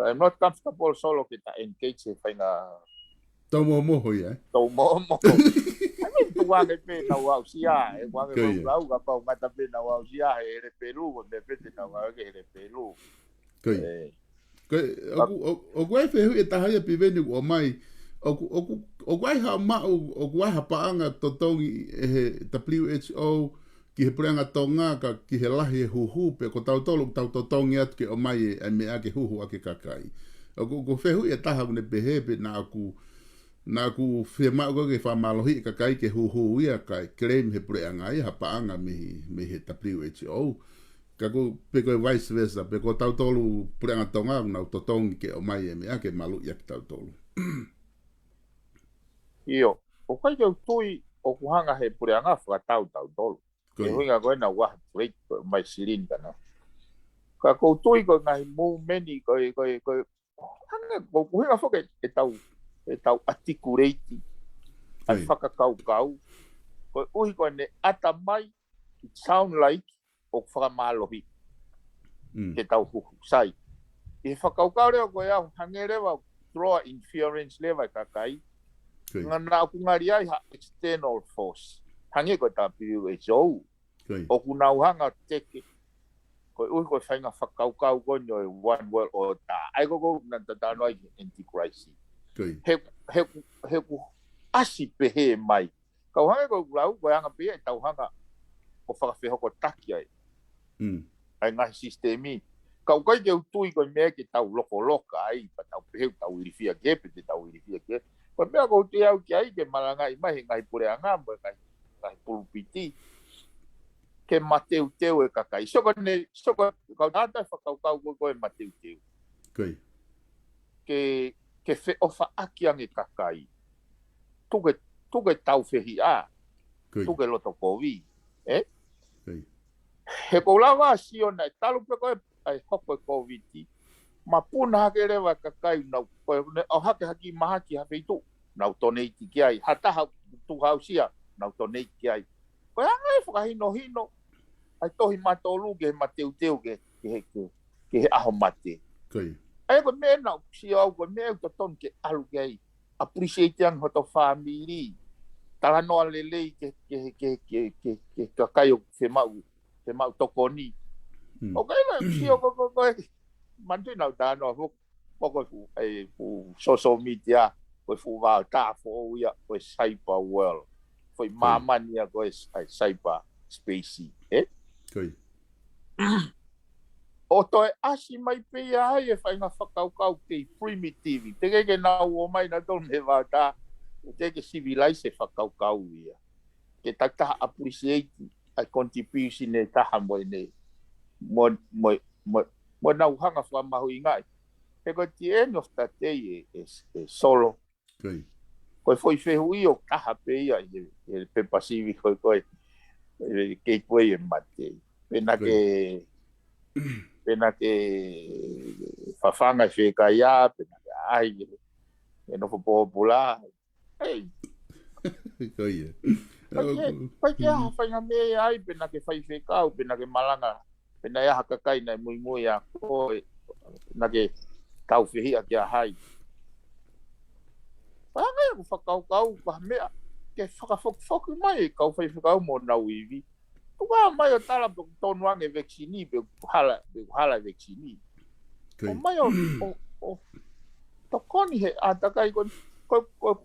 I'm not comfortable solo ke ta engage e whainga tau moho ia. Tau moho. Ai tuange pe na wau sia e wange wau ka pau mata pe na wau sia e re pelu me pete na wau ke re pelu. O koe whehu e taha ia PIVENI o mai o koe ha mau o koe ha paanga totongi e he WHO ki he pureanga tonga ka ki he lahi e huhu pe ko tau tolu tau totongi atu ke o mai e mea ke huhu ake kakai. O ko whehu e taha kune pehe pe na aku whe mau ko ke whamalohi e kakai ke huhu ia kai claim he pureanga ia ha paanga me he WHO. Ka ko pe ko vice versa pe ko tau tolu pureanga tonga na totongi ke o mai e mea ke MALU'I ake tau tolu. Io, o kai kau tui o kuhanga he pureanga whakatau tau tolu. E huinga koe na waha break mai silinda na. Ka kou tui ko ngahi mou meni hanga ko huinga whoke e e tau articulate ai whakakaukau. Ko uhi koe ne ata mai, it sound like o whakamalohi ke tau huhu sai. I whakaukau reo koe au hange rewa draw inference lewa kakai. Ngana aku ngari ai ha external force. Hange koe ta piu e zou. O kunau hanga teke. Koe uhi koe whainga whakaukau koe no e one world o ta. Ai koko nan tatano ai anti-crisis. He ku asi pehe mai. Kau hanga koe kulau koe hanga pehe tau hanga o whakawhehoko taki ai. Ai ngahi sistemi. Kau kai ke utui koe mea ke tau loko loka ai. Pa tau pehe tau irifia kepe te tau irifia kepe. Koe mea kou te au ki ai ke malangai mahi ngahi pure angamba ngahi pulupiti. Ke mateu teu e kakai. Soko kau tātai whakaukau koe mateu teu. Ke whe ofa aki ange kakai. Tuke tau whehi a. Tuke loto kovi. He kou lawa siona e talu pe koe ai hoko e koviti. Ma puna hake rewa kakai nau koe o hake haki mahaki hawheitu. Nau toneiti ki ai. Hataha tuhau sia. Nau toneiti ki ai. Koe angai whakahino hino. Ai tohi matolu ke mateu teu ke he aho mate. Ai koe mea nau si au koe mea uta ton ke alu ke ai. Appreciate ang hoto family. Talanoa LELEI ke kakai o te mau tokoni. O kai na si au koe mantu nau tanoa Poko fu social media koe fu wao ta fo ia koe cyber world. Foi mamania koe cyber spacey. O toi asi mai pe ai e whainga whakaukau kei primitive. Te keke nau o mai na tonu he wata. Te ke civilize e whakaukau ia. Ke taha appreciate a contribution e taha moe ne. Mo nau hanga whamahu i ngai. He koe the end of the day e solo. Koe foi whehui o taha pe ia e pe pasivi koe kei koe e mate. Pena ke whawhanga wheka ia, pena ke ai, e no whapopula. Hei. Koe Pai ke aha whainga me ai, pena ke whai whekau, pena ke malanga, pena ia hakakai nai mui a koe, pena ke tau whihia ki a hai. Whanga e ku whakaukau, ka mea, ke whakawhoku mai, kau whai whekau mo nau iwi. Tuka mai o tala pe tonu ange vaccini pe hala vaccini. O mai o tokoni he atakai ko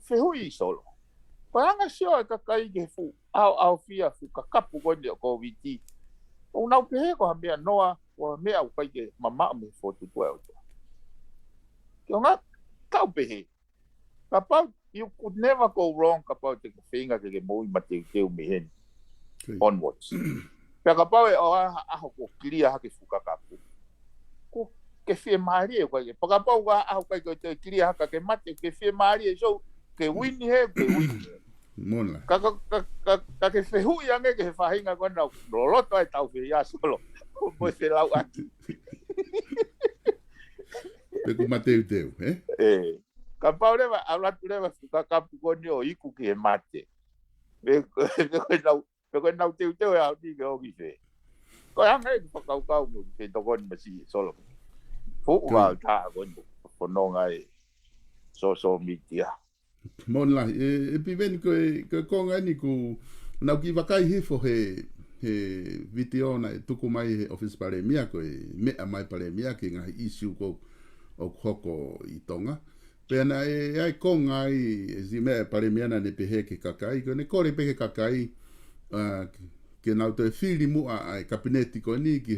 fehui solo. Ko anga sio e kakai ke fu au fia fu kakapu ko ni COVID. O nau pe ko mea noa o mea o kai ke mama me for to 12. Ko nga tau pe. Kapau you could never go wrong kapau te finga ke moi mate teu me hen. Onwards. Pega pau e o aho ko kiria hake whukakapu. Ko ke whie maari e koe. Pega pau aho kai koe te kiria haka ke mate ke whie maari e so ke wini he, ke wini he. Mona. Ka ke whehui ange ke he whahinga koe nau. Loloto ai tau whi ia solo. Moe whi lau aki. Peku mateu teu, eh? Ka pau rewa, aulatu rewa whukakapu koe ni o iku ki he mate. Koe nau teu e au ni ke oki whe. Koe anga e whakaukau mo ke tokoni masi solo. Fuku wau taa koe whanonga e social media. Mon lai, e piveni koe konga ni ku nau ki wakai hifo he video na tuku mai he office paremia koe mea mai paremia ki ngahi issue ko o hoko i tonga. Pena e ai konga ai e zi mea paremia na ne pehe ke kakai, koe ne kore pehe kakai ke nau te whiri mua ai kabineti ko ni ki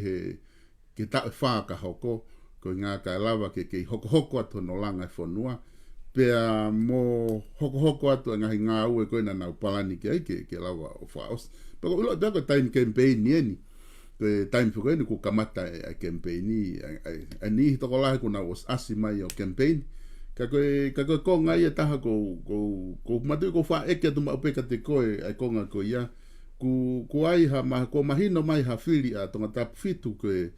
ke tau whaka hoko ko ngā kai lawa ke hoko atu no langa e whanua pea mo hoko atu ngahi ngā ue koe na nau palani ki ai ke lawa o whaos pako ulo tako time campaign ni eni ke time fuko eni ku kamata ai campaign ni ni toko lahi ku nau os asi mai o campaign ka koe konga ia taha ko matu ko wha eke atu maupeka te koe ai konga ko ia ku ai ha ko mahino mai ha fili a tonga tap fitu ke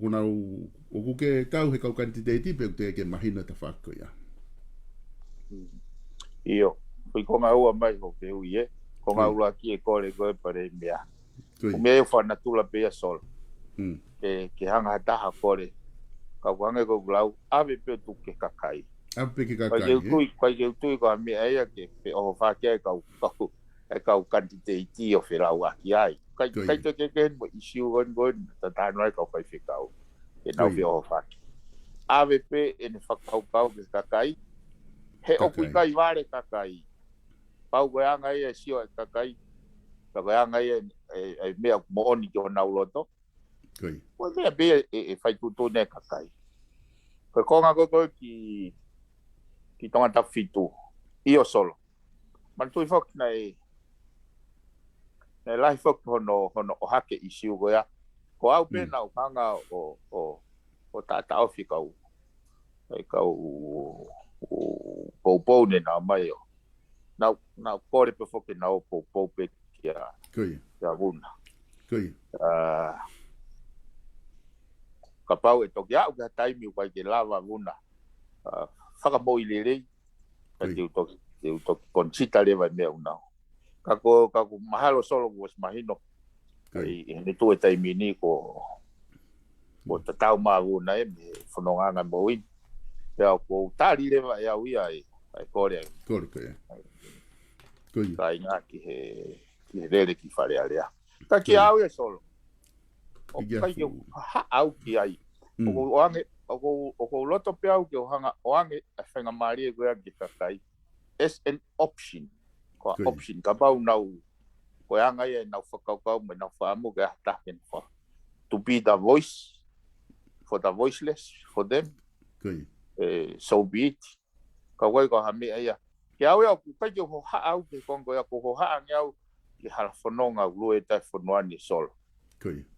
kuna o ku ke kau he kau kantiteti pe te ke mahino ta whako ia. Io, poi con a ua mai ho ke ui e, con a ua ki e kore koe pare mea. O mea e whana tula pia sol. Ke hanga taha kore, ka wange ko glau, ave pe tu ke kakai. Ave ke kakai, Kai ke utui ko a mea ea ke o whakea e kau kanti teitei o whirau aki ai. Kai te ke mo isiu gon, ta tānu ai kau whai whikau. Ke nau whio o whaki. Ave pe e ne whakau ke kakai, he oku kai ware kakai. Pau koe anga e sio e kakai. Ka koe anga e mea mooni ki o nau loto. Koe mea be e whai tutu ne kakai. Koe konga koe ki tonga ta fitu. Io solo. Man tui whok nei lai whok hono o hake i siu koe a. Ko au pena o kanga o tata o whikau. E kau pou ne nā mai o. Nau kore pe whoke nau pou pe kia wuna. Ka pau e toki au kia taimi ukai ke lava wuna. Whakamoi LELEI. Ka teu toki konsita lewa mea unau. Kako mahalo solo kuwas mahino. I ne tu e taimi ni ko tatau maa wuna e me whanonganga MAU'I. Pea ko tari lewa e au ia e kore ai. Ka inga ki he rere ki whare alea. Ka ki au e solo. O kai ke au ki ai. O ko loto pe au ke o hanga o ange a whenga maari e koe ki kakai. As an option. Ko option. Ka pau nau koe anga e nau whakaukau me nau whaamu ke ahtaken wha. To be the voice for the voiceless for them. So be it. Ka wai ko hame aia. Ke au au kai ke ho ha au ke kongo ya ko ho ha ang au ki hala whanonga lue tai whanoani solo.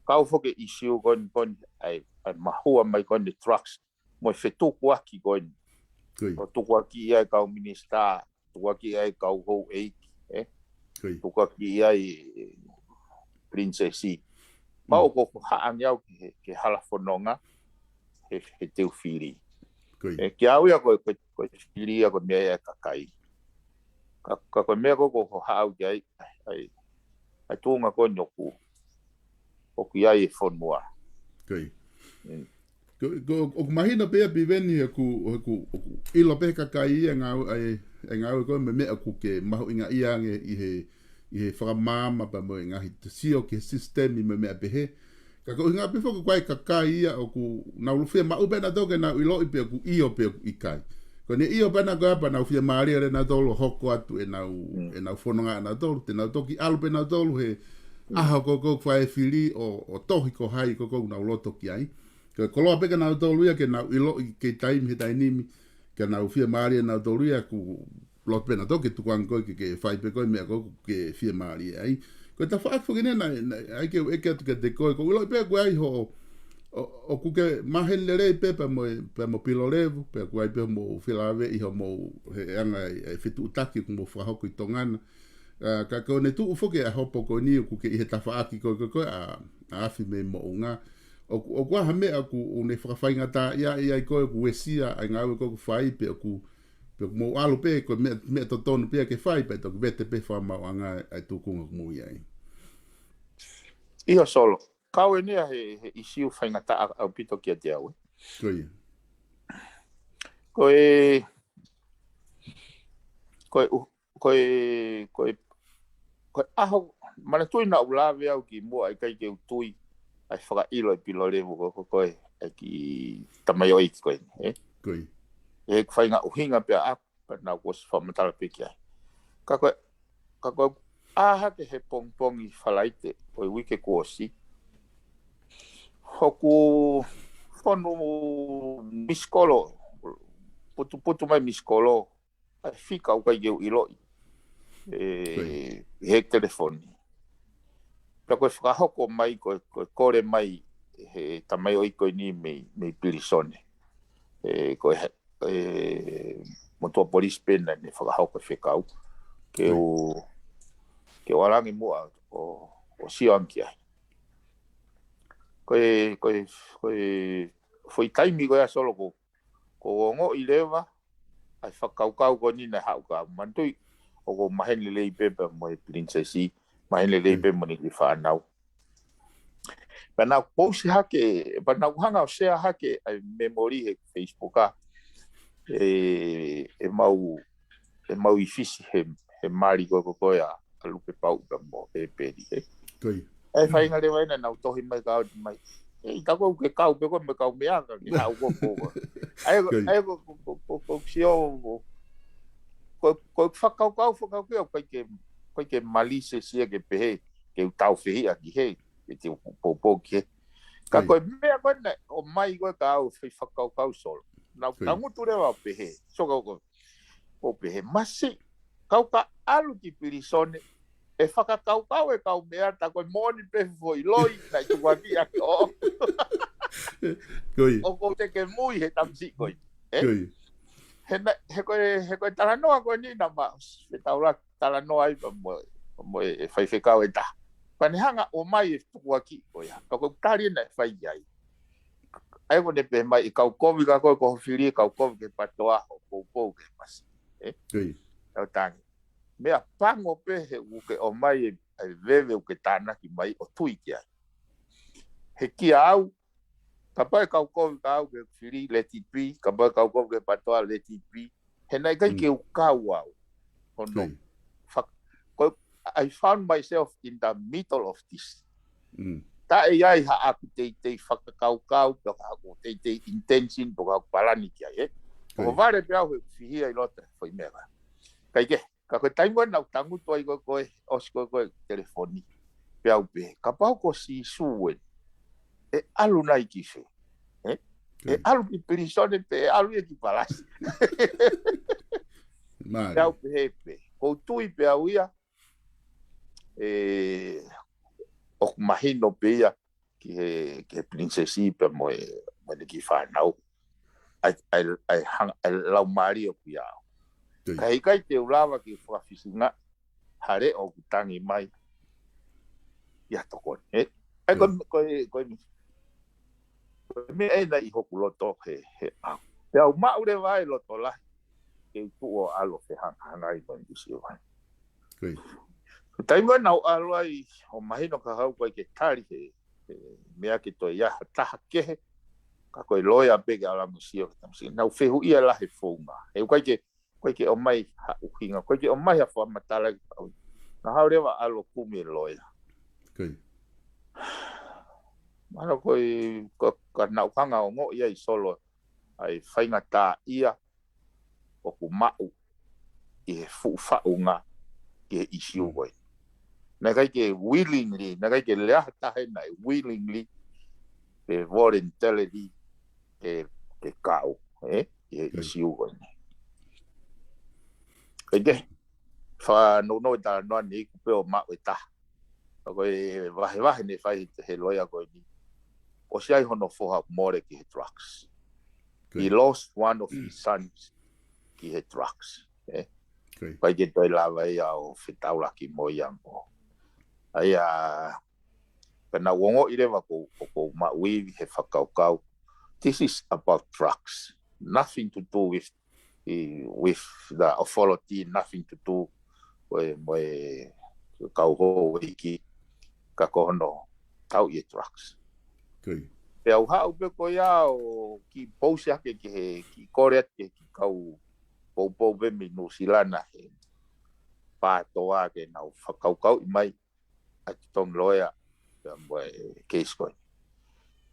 Kau whoke isiu kon ai mahua mai kon the trucks. Moi whetuku aki kon. O tuku aki ia kau minister. Tuku aki ia kau hou eiki. Tuku aki ia princessi. Pau ko ha ang au ke hala whanonga. He teu whiri. Ke au ia koe whiri ia koe mea ia kakai. Ka koe mea ko ha au ki ai tūnga koe nyoku. O ki ai e whanua. O mahina pea PIVENI e ku ilo pe kakai e ngau koe me mea ku ke mahu inga iange i he whakamama pa mo inga hi te sio ke sistemi me mea pehe. Ka ko inga pe whaka koe kakai ia o ku naulufia mau pena toke na ilo i pe ku io pe ku ikai. Ko ne io pena koe apa na ufia maari re na tolu hoko atu e nau whanonga na tolu te nau toki alu pe na tolu he aha ko whae whiri o tohi ko hai ko na LOLOTO ki ai. Ko loa peka nau tolu ia ke nau ilo i ke taimi he tainimi ke nau fia maari nau tolu ia ku lot pena toke tukuang koe ke whai pe koe mea ko ke fia maari ai. Ko ta whaak whakine na ai ke eke atu ke te koe ko ilo i peka koe ai ho o kuke mahen LELEI pe pa mo pilo levu pe koe ai pe mo whilawe i ho mo he anga e whitu utaki ku mo whahoko i tongana. Ka kone tu ufoke a hopo ko ni ku ke i he tafaaki ko a afi me mo unga o kwa hame aku une whakawhainga ta ia ko ku wesia ai ngau ko whai pe ku mo alu pe ko me to tonu pe ke whai pe to vete pe wha mau anga ai tukunga mu ai Ia solo kau enia he isiu whainga ta au pito kia te au koe aho mana tui na ulawe au ki mua ai kai ke utui ai whaka ilo i pilo revu koe ai ki tamaioi koe e whainga uhinga pia apa na kos whamatara peki ai ka koe aha ke he pongpongi whalaite oi wike kuosi hoku whanu miskolo putu mai miskolo ai whika au kai geu iloi he telefoni. Pea koe whakahoko mai, koe kore mai he tamai oi koe ni mei pilisone. Koe motua polis pena ne whakahoko whekau. Ke o arangi mua o sio anki ai. Koe foi taimi koe a solo ko ongo i lewa ai whakaukau ko ni na hau ka mantui o ko mahen lelei pepe mo e princesi mahen lelei pepe mo ni ki whanau pana post hake pana hanga o share hake ai memory he Facebook e mau I fisi he mari ko ya alupe pau ka mo e pedi Koi. e whainga le waina nau tohi mai ka mai e tako ke kau pe ko me kau meanga ki hau ko po ai ko sio ko whakaukau ko ke malise sia ke pehe ke utau fehi aki he ke te popo ke ka ko mea kona o mai ko ka au whakaukau solo nau tangutu rewa pehe so ko pehe masi kau ka alu ki pirisone e whakakaukau e kau mea ta koe moni pe foi loi na I tuwaki aki o Koi. o ko te ke mui he tamsi koi Koi. he koe talanoa koe ni na maus he taura talanoa I mo e whaifekau e ta panihanga o mai e tuwaki koi ka koe tari na e whai ai ai ko ne pe mai I kau kovi ka koe ko whiri kau kovi ke patoa o poupou ke masi Koi. tau tangi mea pango pe he uke o mai e veve uke tānaki mai o tui ki ai. He kia au, ka pai kau kovi ka au ke whiri let it be, ka pai kau kovi ke patoa let it be, he nei kai ke ukau au. Hono. I found myself in the middle of this. Ta e ai ha aku teitei whakakaukau, toka aku teitei intention, toka aku palani ki ai. O vare pe au he whihia I lota, whai mea ka. Kai ke, ka koe taimua nau tangutu ai koe osi koe telefoni pe au pe ka pau ko si suwen e alu nai ki fe e alu ki perisone pe alu e ki palasi pe au pe ko tui pe au ia o mahino pe ia ki princesi pe mo e ki whanau ai lau mari o pia au kai te ulawa ki whakafisinga hare o kutangi mai ia tokoni ai koe me e na I hoku loto he au te au maure vai loto lahi ke tu o alo fe hanga I koe ndisi vai taimua nau alo ai o mahino ka hau koe ke tari he mea ke toi ia taha kehe ka koe loia peke ala musio nau fehu ia lahi founga he koe ke o mai ha uhinga koe ke o mai ha wha matala ki pau na hau rewa alo kumi loia mana koe ka nau hanga o ngo ia I solo ai whainga tā ia o ku mau I he fuufaunga ki he isiu koe na kai ke willingly na kai ke lea tahe na willingly ke voluntarily ke kau ki he isiu koe Ede, wha no ta noa ni kupe o mau e taha. Koe wahe ne whai he loia koe ni. O si ai hono foha more ki he drugs. He lost one of his sons ki he drugs. Pai ke toi lawa ia o whetaula ki mo iang o. Ai kana wongo I rewa ko MAU'I he whakaukau. This is about drugs. Nothing to do with the authority, nothing to do with kauho wiki kakono tau I drugs. Pe au hau pe ko ia o ki pousi ake ki kore ake ki kau poupou pe mi nusilana he pātoa ke nau whakaukau I mai ati tong loia mo case koe.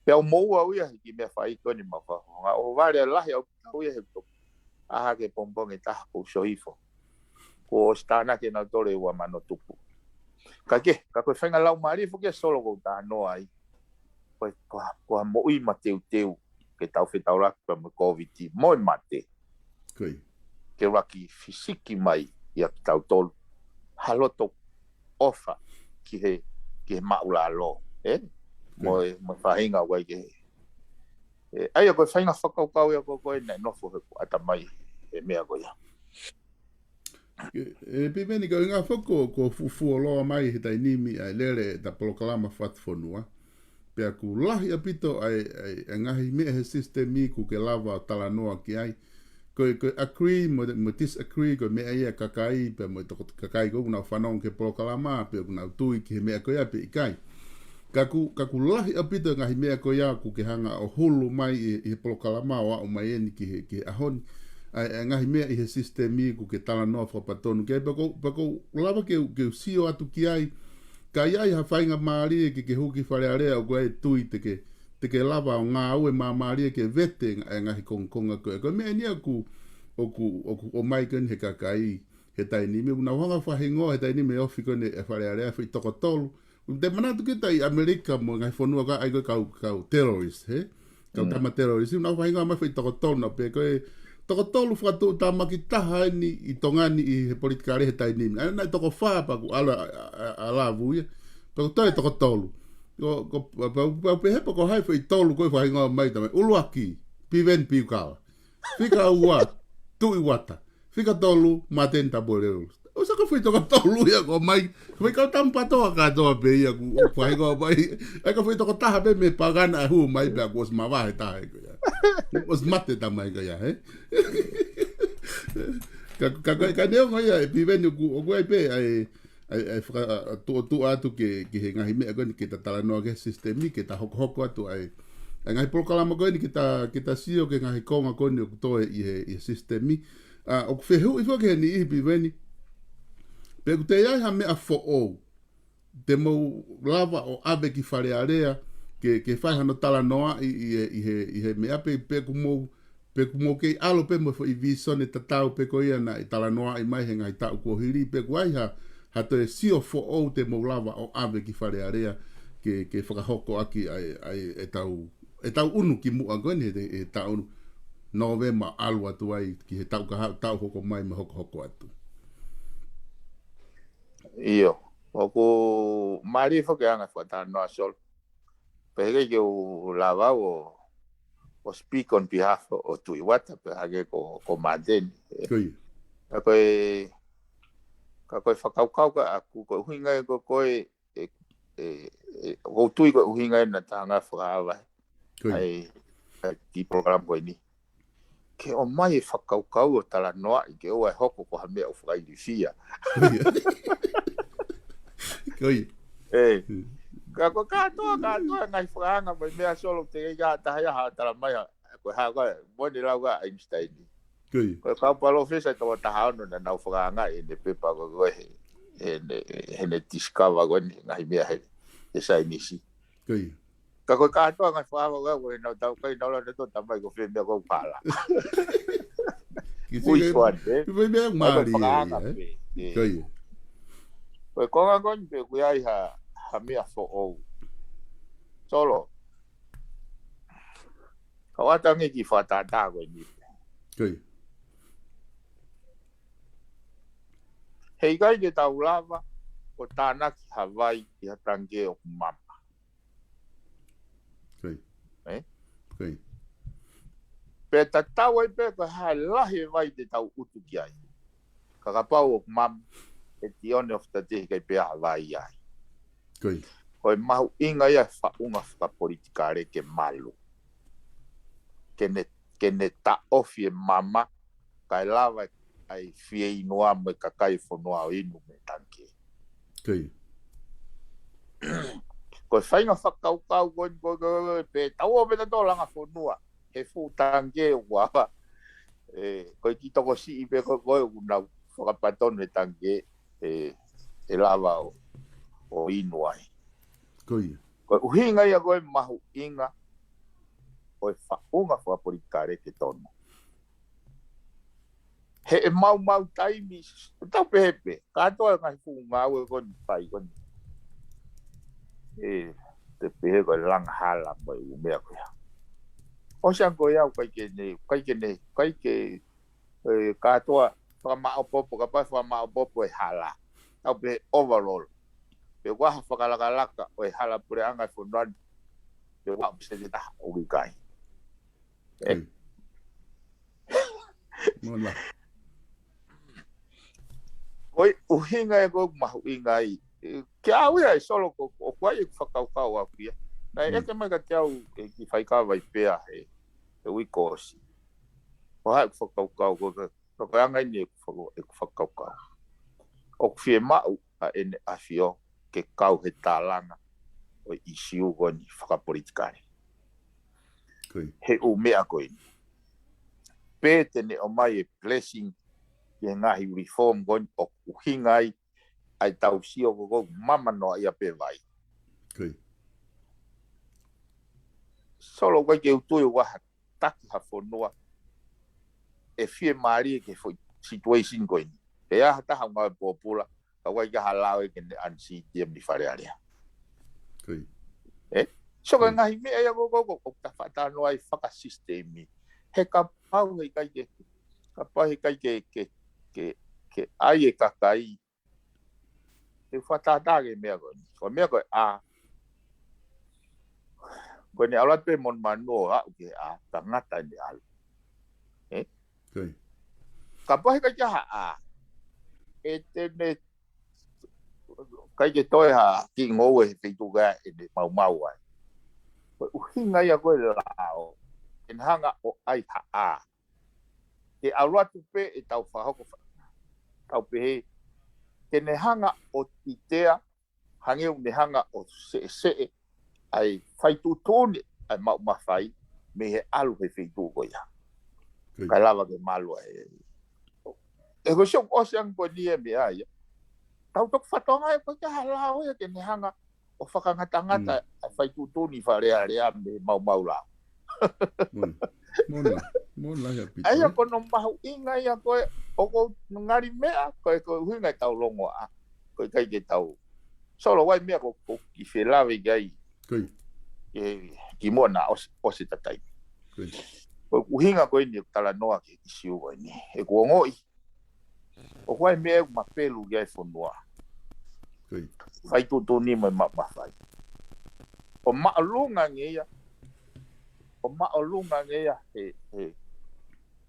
Pe au mou au ia ki mea whai koe ni mawhahonga o vare lahi au kau ia he toku. Aha ke pompong e taha ko so HIFO. Ko stana ke na tore ua mano tupu. Ka koe whainga lau maari fuke solo ko tānoa ai. Koe MAU'I ma teu ke tau whetau raki pa mo COVID moi mate. Ke raki fisiki mai ia ki tau tolu. Haloto ofa ki he maula alo. Moi whahinga wai ke ai koe whainga whakaukau ia koe nei nofo ata mai mea koe ia. PIVENI ka inga whako ko fufu o loa mai he tai nimi ai lere ta polokalama whatfonua. Pea ku lahi apito ai ngahi mea he sistemi ku ke lava talanoa ki ai ko agree mo disagree ko me ia kakai pe mo to kakai ko na whanong ke proklama pe na tui ki me ko ia pe ikai kaku lahi apito ngahi me ko ia ku ke hanga o hulu mai i proklama wa o mai ni ki ahon ngahi me i sistemi ku ke talanoa whapatonu ke pako lava ke sio atu ki ai ka ia whainga maari ke huki wharearea o koe tui te lava o ngā ue maari ke vete ngahi konga koe mea nia o mai koni he kakai he tainimi una whanga whahingo he tainimi ofi koni e wharearea whi toko tolu te manatu ki tai Amerika mo ngahi whanua ka ai koe kau terrorist he kau tama terrorist una whahingo mai whi toko tolu na pe koe toko tolu whatu tama ki taha ni i tongani i he politikare he tainimi ai toko whapa ku ala vuia pero toi toko tolu ko pehepa ko hai foi tolu ko fai ngā mai tame uluaki PIVENI piukala fika ua tui wata fika tolu matenta boleu o sa ko foi toko tolu ia ko mai foi ka tampa toa ka toa pe ia ku fai ngā mai ai ko foi toko taha be me pagana hu mai be ko ma va ta ko ya os mate ta mai ko ya he ka neo ngai PIVENI ku o ko pe ai tu atu ke he ngahi mea koe ni ke ta talanoa ke sistemi ke ta hoko atu ai ngahi proklama koe ni ke ta sio ke ngahi konga koe ni o kutoe i he sistemi o kuwhehu i whake he ni ihi PIVENI pe ku te iai ha mea fo'ou te mau lava o abe ki wharearea ke whai hano talanoa i he mea pe ku mau ke alo pe mo i visone tatau pe ko ia na i talanoa i mai he ngahi tau kuohiri pe ku ai hato e sio fo'ou te maulawa o ave ki wharearea ke whakahoko aki e tau unu ki mua goni e tau novema alu atu ai ki he tau hoko mai me hoko atu. Iyo, oku mari whake anga whatanoa sol. Peheke ke u lava o speak on behalf o tui wata pehake ko madeni. Koi. Ka koe whakaukau ka aku ko uhinga ko koe o tui ko uhinga na tanga whakaawai ai ki program koe ni ke o mai whakaukau o talanoa i ke o ai hoko ko hamea o whakairifia koi ka koe katoa ngai whakaanga mai mea solo te ega tahaya ha talamai koe haa koe mone lau ka Einstein ko ka palo fesa to taha no na nau whakaanga e ne pepa ko he ne discover ko ni ngai mea he sai nisi ka ko ka to ngai whakaanga ko no tau kai no le to tamai ko fe mea ko pala which one pe mea mari ko nga ko ni pe ku ai ha mea fo'ou solo ka wata ngi ki whatata ko ni hei kai ke tau lava o tāna ki Hawaii ki hatange o mama. Pe ta tau ai pe ka hai lahi vai te tau utu ki ai. Ka kapau o mama e ti one of the day kai pe Hawaii ai. Hoi mahu inga ia whaunga whakapolitikare ke malu. Ke ne ta ofi e mama kai lava ai fie inoa me kakai whanua o inu me tanke. Ko whainga whakaukau koe pe tau o peta tō langa whanua he fu tanke o wawa. Koe ki toko si i pe koe una whakapatonu he tanke e lava o inu ai. Koe uhinga ia koe mahu inga koe whaunga whakapolitikare ke tono. He e mau taimi tau pehepe katoa ngai funga o ko pai ko te pehe ko lang hala mai u mea ko ya o sa ko ya kai ke katoa pa ma o popo ka pa fa ma o popo e hala tau pe overall pe wa whakalaka o e hala pure anga fundan pe wa se ta o Ikai Mola Oi, uhinga e go mahu inga i. Ke au ia solo ko kwai whakaukau aku ia. Na e ke mai ka te au ki whaikawai pea he wikosi. o hai whakaukau ko angai ni whakaukau o fie mau a ene afio ke kau he tālanga o isiu goni whakapolitikari he u mea koe pē tene o mai e blessing ke ngahi reform goni o uhingai ai tau sio ko mama no ia pe vai solo ke utui wa taki ha fonua e fie mari ke foi situation goni e a ta ha ma popula ka wa ke halau ke ansi tiem di fare area so ka ngahi me ia go ta fata no ai faka system he ka pau he kai ke ka pa he kai ke ai e kakai e fata ta ke me go a ko ni ala pe mon mano a ke a tangata ni al ka pa he kai a e tene kai ke toi ha ki ngoe te tuga e mau ai o hinga ia ko lao en hanga o ai ha e alua tu pe e tau whahoko tau pe ke ne hanga o titea hange ne hanga o se ai faitutuni ai mau mawhai me he alu he feitu ko ia kai lava ke malua e ko siok o siang po ni e me ai tau tok whatonga e ko kia halao e ke ne hanga o whakangatangata faitutuni wharearea me mau lao Mona ya pito. Ai ko no mahu inga ia ko o ko ngari mea ko huinga tau longo a ko kai ke tau solo wai mea ko ki fe lave gai ki mona o se tatai ko huinga ko ni talanoa ke siu ko ni e ko ngoi o wai mea ma pelu gai fonua fai tu ni ma fai o ma lunga ngeia o ma'olunga ngea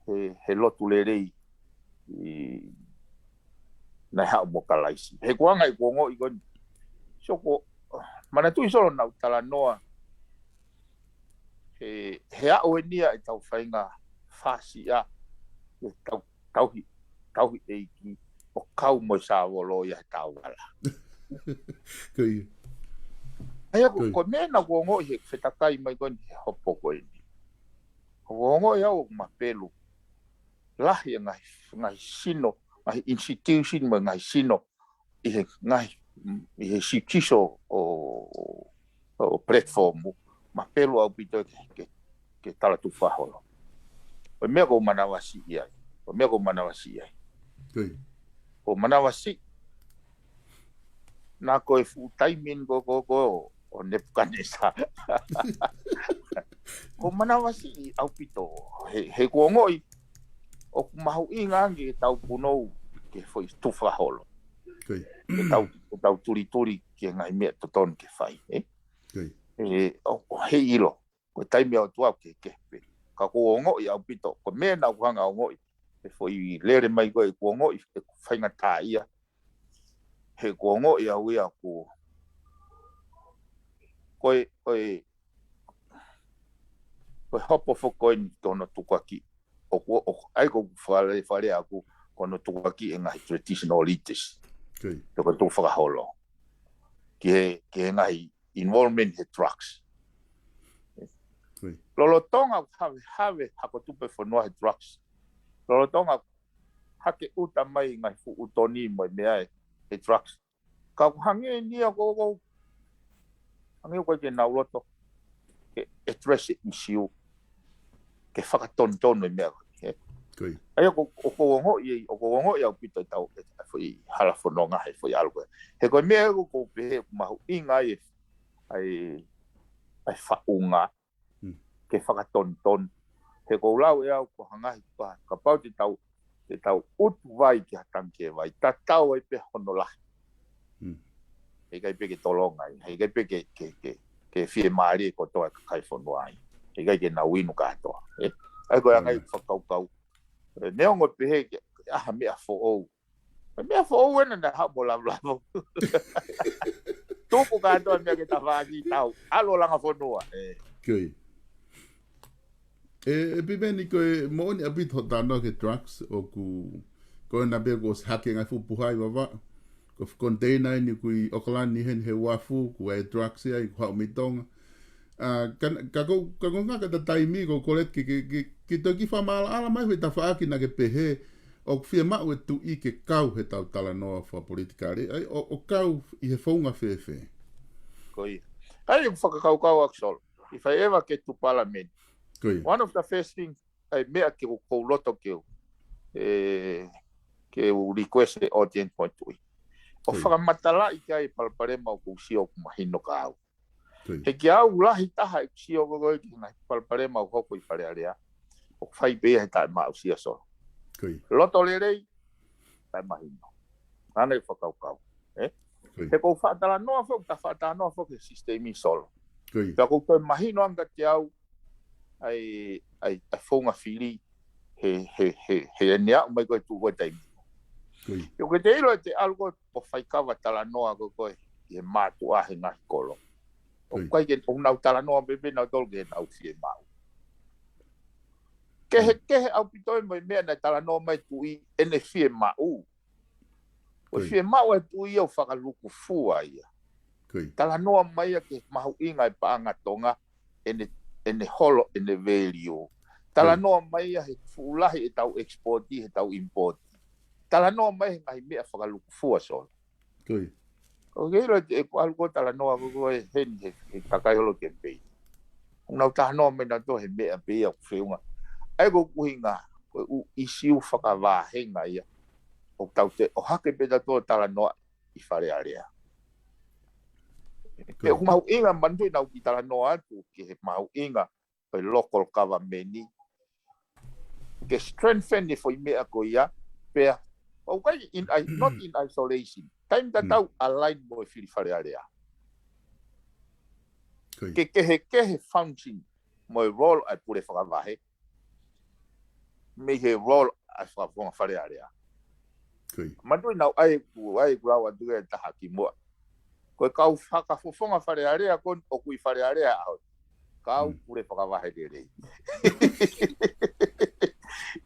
he lotu LELEI na hao mokalaisi. He kuanga i kuongo i goni. Soko, mana tui solo na talanoa he ao e nia e tau whainga whasi a tauhi eiki o kau mo sa wolo ia tau wala. Kui. Ai ko mena kuongo i he whetakai mai goni he hopo koe ni. Kuongo i au mapelu. Lahi ngai sino, ngai institution mo ngai sino i he sikiso o platform mapelu au pito ke tala tu whaholo. O mea ko manawasi iai. O manawasi na koe fu taimin go o Nebuchadnezzar. Ko manawasi au pito he kuongo i o mahu ingangi tau punou ke foi tu whaholo. Tau turi ke ngai mea toton ke whai. O he ilo. Ko taimi au tuau ke kepe. Ka kuongo i au pito. Ko mea na kuhanga au ngoi. E foi lere mai koe kuongo i whainga tā ia. He kuongo i au ia ku koe hopo whakoi ni tono tukaki. O ai ko whare aku kono tukaki e ngai traditional leaders. Toko tu whakaholo. Ki he ngai involvement he drugs. Lolotonga have hako tupe whanua he drugs. Lolotonga hake uta mai ngai fu utoni mo mea he drugs. Ka hange nia go hange ko ke nauloto ke address it issue ke whakatontonu mea. Ai ko ngongo i au pito tau foi hala fononga he foi algo. He ko mea ko pe mahu inga ai whaunga ke whakatonton. He ko lau e au ko hangahi pa ka pau te tau utu vai ki hatanke vai. Ta tau e pe honolahi. He kai pe ke tolonga ai. He kai pe ke fie maari ko toa kai fonua ai. He kai ke na winu ka toa. Ai ko angai whakaukau. Neongo pehe ke mea fo'ou. Mea fo'ou ena na hao lavo. Tuku katoa mea ke tawhaki tau. Alo langa whanua. Kui. PIVENI koe mooni apit ho tano ke drugs o ko na be ko hacking ai fu puhai wa ko container ni kui okalani hen he wafu ku e drugs ai ko mitonga kan ka nga ka taimi ko kolet ki to ki fa mal ala mai ta fa ki na ke pehe o fia ma o tu I ke kau he tau talanoa fa politikari ai o kau I he fonga fefe koi ai ko fakakau aksol if I ever get to parliament one of the first things I mea ke ko loto ke request the audience point o whakamatala I kai palparema o kusio kumahino ka au. He ki au lahi taha I kusio gogoi ki ngai palparema o hoko I wharearea o whai bea he tai MAU3 solo. Loto LELEI tai mahino. Nana I whakaukau. He kou whaatala noa whok, ta whaatala noa whok he sistemi solo. Pea kou toi mahino anga te au ai whonga whiri he nea umai koe tu koe taimi. Yo ke te ilo te algo po whaikawa talanoa ko koe I he mātua he ngahi kolo. O koe ke unau talanoa bebe nau tolke he nau fie mau. Kehe au pitoi mai mea na talanoa mai tui ene fie mau. O fie mau e tui au whakaluku fua ia. Talanoa mai ke mahu inga I paanga tonga ene holo ene value. Talanoa mai he fulahi e tau exporti he tau importi. Talanoa mai ngai mea whakaluku fua solo. O keiro e algo talanoa ko e hen he kakaiolo kempei. Unau talanoa mai na to he mea pea ku whiunga. Ai ko kuhinga ko isiu whakavahenga ia. O tau te o hake peta to talanoa I wharearea. Ke mau inga mandu nau ki talanoa atu ke he mau inga pe local government ke strengthen ni foi mea ko ia pea okay not in isolation time that tau align mo fili wharearea ke function mo role ai pure whakavahe me he role ai wharearea mandu nau ai kurawa duke taha ki moa ko kau whakafofonga wharearea kon o kui wharearea au kau pure whakavahe LELEI.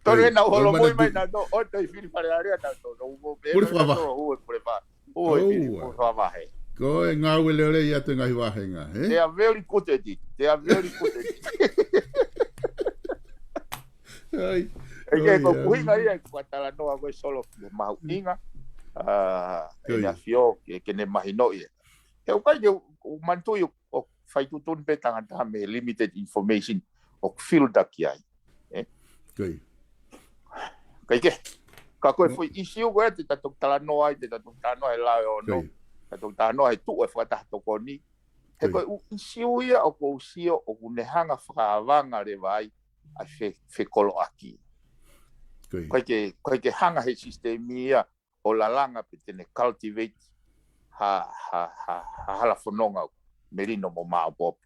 Tore na holo moi mai na do o te fili wharearea na to no mo be pure whakavahe pure whakavahe ko e ngau LELEI atu ngai wahenga they are very good at it ai e ko kuhinga ia ko talanoa ko solo mau inga ena fio ke ne mahino ia e o kai o mantu o faitutun pe tangata me limited information o field aki ai kai ke ka ko foi issue ko te tatok talanoa te tatok talanoa la no tatok talanoa tu e fata tokoni he ko issue ia o ko sio o kunehanga whakavanga le vai a fekolo aki kai ke hanga he sistemia o la langa pe tene cultivate hala fononga merino mo maapop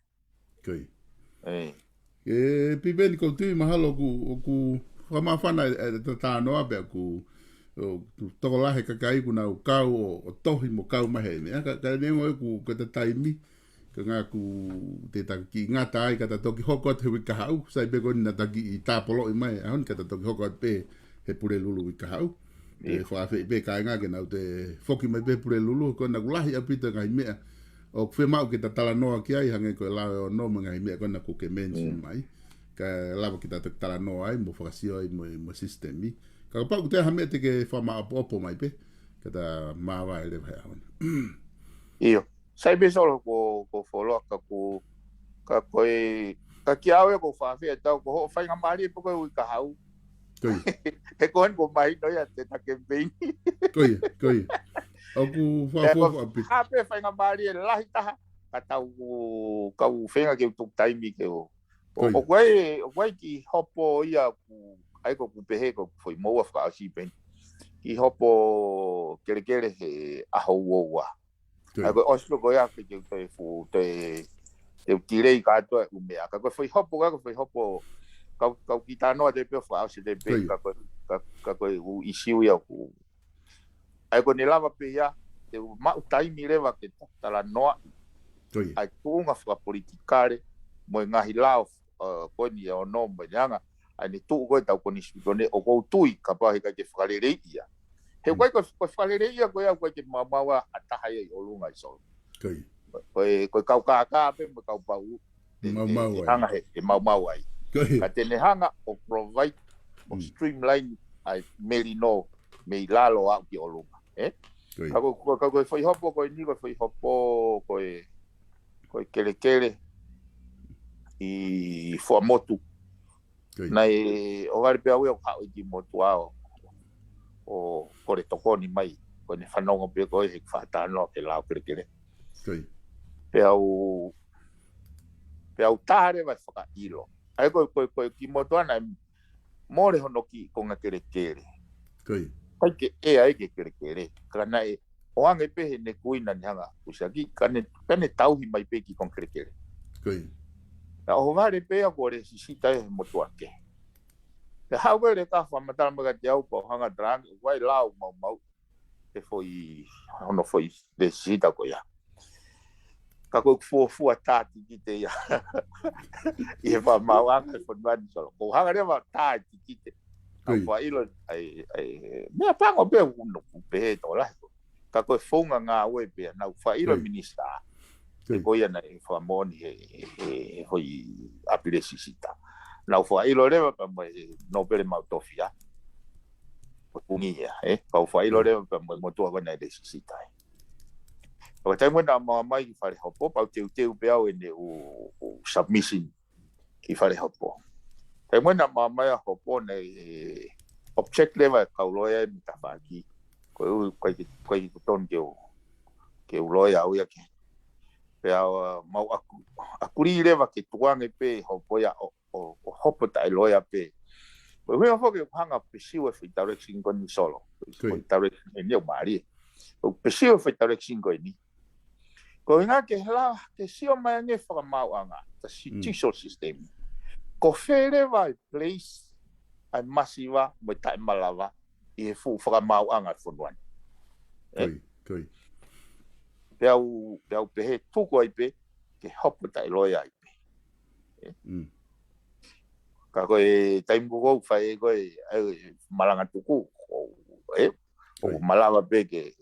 PIVENI ko tui mahalo ku whamawhana e tānoa bea ku tokolahe kakai ku nau kau o tohi mo kau mahe ka nengo e ku kata taimi ka ngā ku te taki ngata ai kata toki hokot he wika hau sai beko ni na taki I tāpolo I mai ahon kata toki hokot pe he pure lulu wika hau e whaafei pe kai ngā ke nau te foki mai pe pure lulu ko na kulahi apita ngai mea o kwe mau ki ta talanoa ki ai hange ko lawe o no ngai mea ko na ku ke mention mai ka lawa ki ta talanoa ai mo whakasio ai mo sistemi ka pau te hame te ke whama apo mai pe ka ta mawa ele vai ahon iyo sai be solo ko follow ka koe ka ki awe ko whaafea tau ko ho whainga maari po koe ui ka hau he koen ko mai no ia te ta campaign koi o ku fa apit hape whainga maari e lahi taha ka tau kau whenga ke utuk taimi ke o koe ki hopo ia ku ai ko kupehe ko foi moa whaka asi pen ki hopo kere he aho uoua ai ko oslo ko ia ke te fu te tirei ka to umea ka ko foi hopo kau kita no de pe fa asi de pe ka ko isiu ia ku ai ko ni lava pe ia te MAU3 leva ke talanoa ai tunga fa politikare mo ngahi lao ko ni o no manga ani tu ko ta ko ni spitone o ko tui ka pa ka ke whakalelei ia he ko whakalelei ia ko ia ko ke mamawa ataha ia o lunga so ko ka pe mo ka pau hanga he mau ai ka tene hanga o provide o streamline ai melino me lalo au ki o lunga ko foi hopo ko ni ko foi hopo ko kele i fo motu nai o gari pe au o ka o di motu ao o ko le tokoni mai ko ne fanongo pe ko e fata no ke la kele pe au tare vai faka ilo ai ko ki motu ana more hono ki ko nga kele kai ke ai ke kele kana e o anga pe ne kuina nyanga usagi kane tauhi mai pe ki kon kele na o vale pe ko re sisita e motu ake te hauere ka fa matala maga te au po hanga drang wai lau mau e foi ono foi de sita ko ya ka ko fu atati ki te ya e va mawanga fo van solo ko hanga re va tati ki te ka fa ilo ai me pango pe uno pe to la ka ko fonga nga we pe na fa ilo minista e ko ya na fa moni e foi apire sisita na fa ilo re pa no pere mau tofia pungia pa fa ilo re pa mo to ga na sisita o te mo na mai fa hopo pa te pe au ne o submission ki fa hopo te mo na mai hopo ne object level ka loya mi ta fa ki ko ton ke o loya o ya ke pe mau akuri leva ke tuange pe hopo ya o hopo tai loya pe we fo ke hanga pe siwa fi direction ko ni solo ko direction ni o mari o pe siwa fi direction ko ni ko nga ke la ke siwa mai nge fa mau anga ta social system ko fere vai place ai masiva mo tai malava e fu fa mau anga fo wan Pau pe tuku ai pe ke hopo tai loia ai pe ka koe taimu ko fai koe malanga tuku o malava pe ke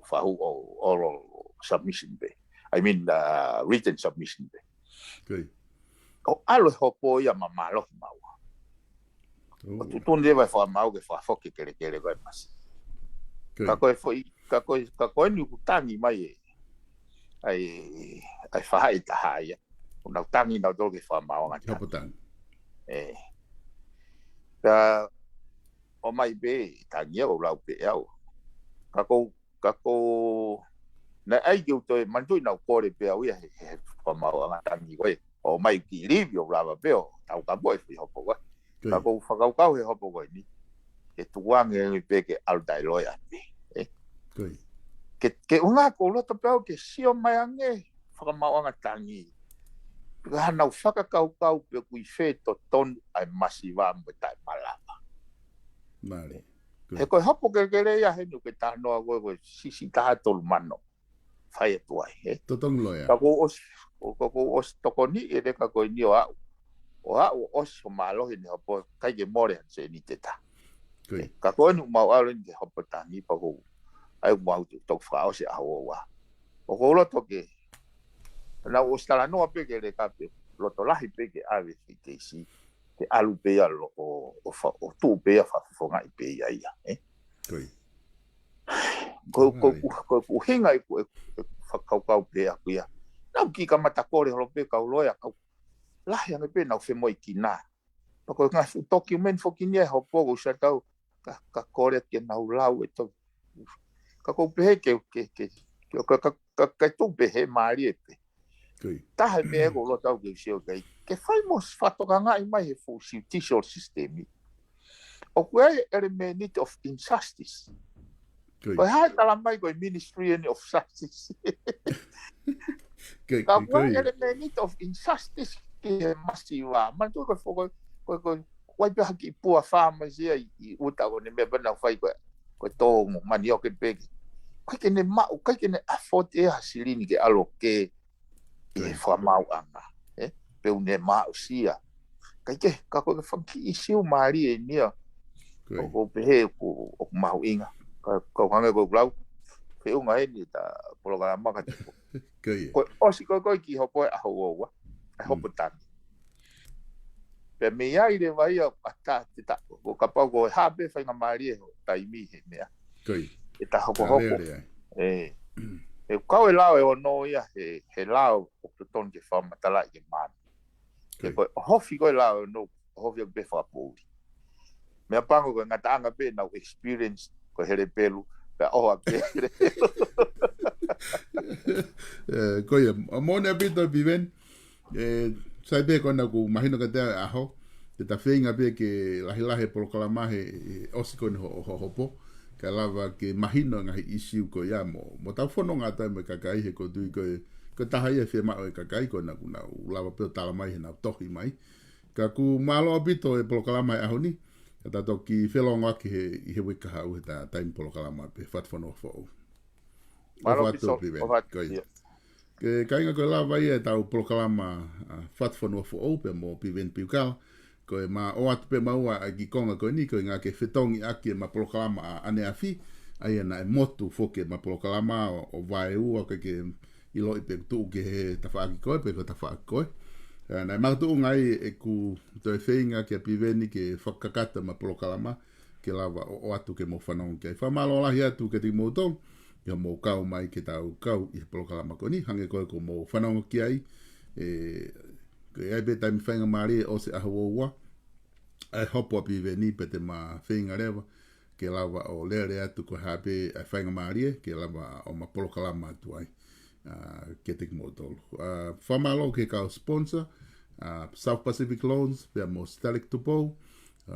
fahu o oral submission pe I mean written submission pe o alo hopo ia mamalo mau o tutun deva fa mau ke fa foke kele koe mas ka koe ni kutangi mai ai fahai TAHA ia una tangi na do ke fa mau ngata ka o mai be tangi o lau pe au ka ko na ai ke to mantu na ko re pe au ia fa mau ngata ni koe o mai ki livio lava pe o tau ka boy fi hopo ko ka ko fa ka he hopo ko ni ke tuange pe ke al dai loya ke unga ko lo to pe ke sio mai ange fa mau ngata ni hana ufaka kau pe kui fe to ton ai masiva mo tai malava mare e ko hopo ke ya he no ke ta no go si ta tol mano fai tu ai to tong loya ka ko os tokoni e de ka ko ni o os malo ni hopo kai ke more se ni teta ka ko no mau alo ni hopo ta ni pa ko ai mau to fa o se awa o ko lo to ke na o TALANOA pe ke le kape lo to lahi pe ke ave ke si ke alu pe ya lo o tu pe ya fa fonga pe ya ko hinga ko fa kau pe ya ku ya na ki ka mata kore lo pe ka lo ya ka lahi ame pe na fe moi kina pa ko nga document fo kinia ho po sa tau ka kore ke na lau e to ka ko pe ke tu pe he mari pe taha me ego lo tau ke sio ke fai mos fatokanga i mai he fu judicial system o kue element of injustice ko hai tala mai ko ministry of justice ka kue element of injustice ke masiva man tu ko wai pe haki pua fama sia i uta o ne me bana fai ko tongo mani o ke pe ko ke ne ma ko ke ne afford e hasilini ke aloke e fa mau anga pe une MAU3 kai ke ka ko whaki isiu maari e nia o pehe o mahuinga ka hanga ko glau pe unga e ni ta programa ka tipo ko osi ko ki hopo a ho a hopo tan pe me ia ile vai a ta ko ka pa ko habe fa nga maari e taimi he nea e ta hopo e kau e lao e o no ia he lao o ton ke fama tala i man ke ko hofi ko lao no hofi be fa puli me apango ko ngata anga be na experience ko hele pelu pe o a be ko ia mona bito biven sai be ko na ku imagino que te aho te ta feinga be ke la por kalama he osiko no hopo ka lava ke mahino nga issue ko ya mo ta fono nga ta me kakai he ko du ko taha ia fe ma o kakai ko na lava pe tala mai na tohi mai ka ku malo bito e polokalama a honi ta to ki felonga ki he wika ha u ta time polokalama pe fat fono fo malo bito ke kainga ko lava ia ta polokalama fat fono fo pe mo piven piukal ko e ma o atu pe maua a ki konga ko ni ko ngā ke whetongi aki e ma polokalama a ane afi ai na e motu foke ma polokalama o vai ua ke ilo i pe tu ke he tawhaaki koe pe ko tawhaaki koe na e matu ngai e ku to e whainga ke piveni ke whakakata ma polokalama ke lava o atu ke mo whanong ke whamalo lahi atu ke ti motong ia mo kau mai ke tau kau i polokalama ko ni hange koe ko mo whanong ki ai ke ai be taimi whainga maari o se ahawa ai hopo a PIVENI pe te ma whainga rewa ke lava o lere atu ko hape ai whainga maari ke lava o ma polokalama atu ai ke te kimotolu whamalo ke kau sponsor South Pacific Loans pe mo Stalik Tupo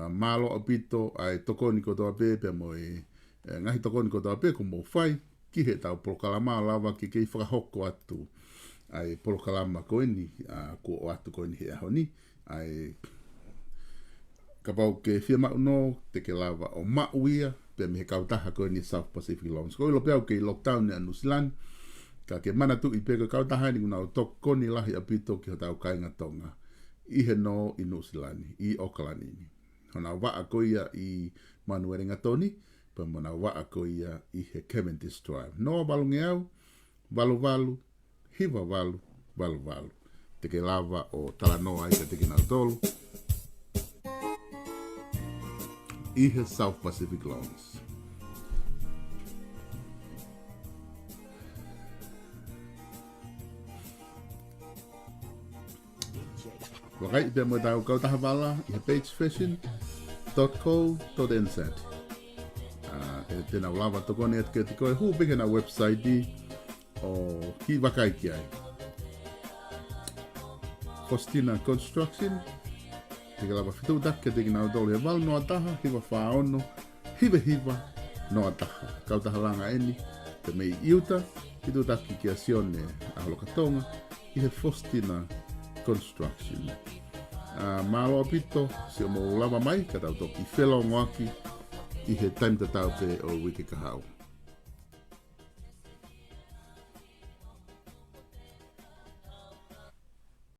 malo apito ai tokoni ko toa pe mo ngahi tokoni ko toa pe ko mo whai ki he tau polokalama lava ki kei whakahoko atu ai polokalama koeni ko o atu koeni he ahoni ai ka pau ke whia no te ke lava o MAU'I pe me he kautaha koeni South Pacific Loans ko ilo peau ke lockdown ni a New Zealand ka ke mana tu i pe ka kautaha ni kuna o tokoni lahi apito ki ho tau kainga tonga i he no i New Zealand i Auckland ni hona wa a koia i Manuerenga Toni pe mona wa a koia i he Cavendish Drive no balunge au valu hiva valu te ke lava o Talanoa i te kina tolu i he South Pacific Loans wakai pe mo tau kau taha wala i he page fashion.co.nz e tēnā lava tokoni at ke te koe hu peke na website i o ki wakai ki ai Faustina Construction te lava fitu tak ke te kina dole val no ataha hiva whaono hiva no ataha kau taha langa eni te mei iuta fitu tak ki asione a holokatonga i he Faustina Construction malo apito se mo lava mai ka tau toki whelongo aki i he time tatau pe o wiki kahau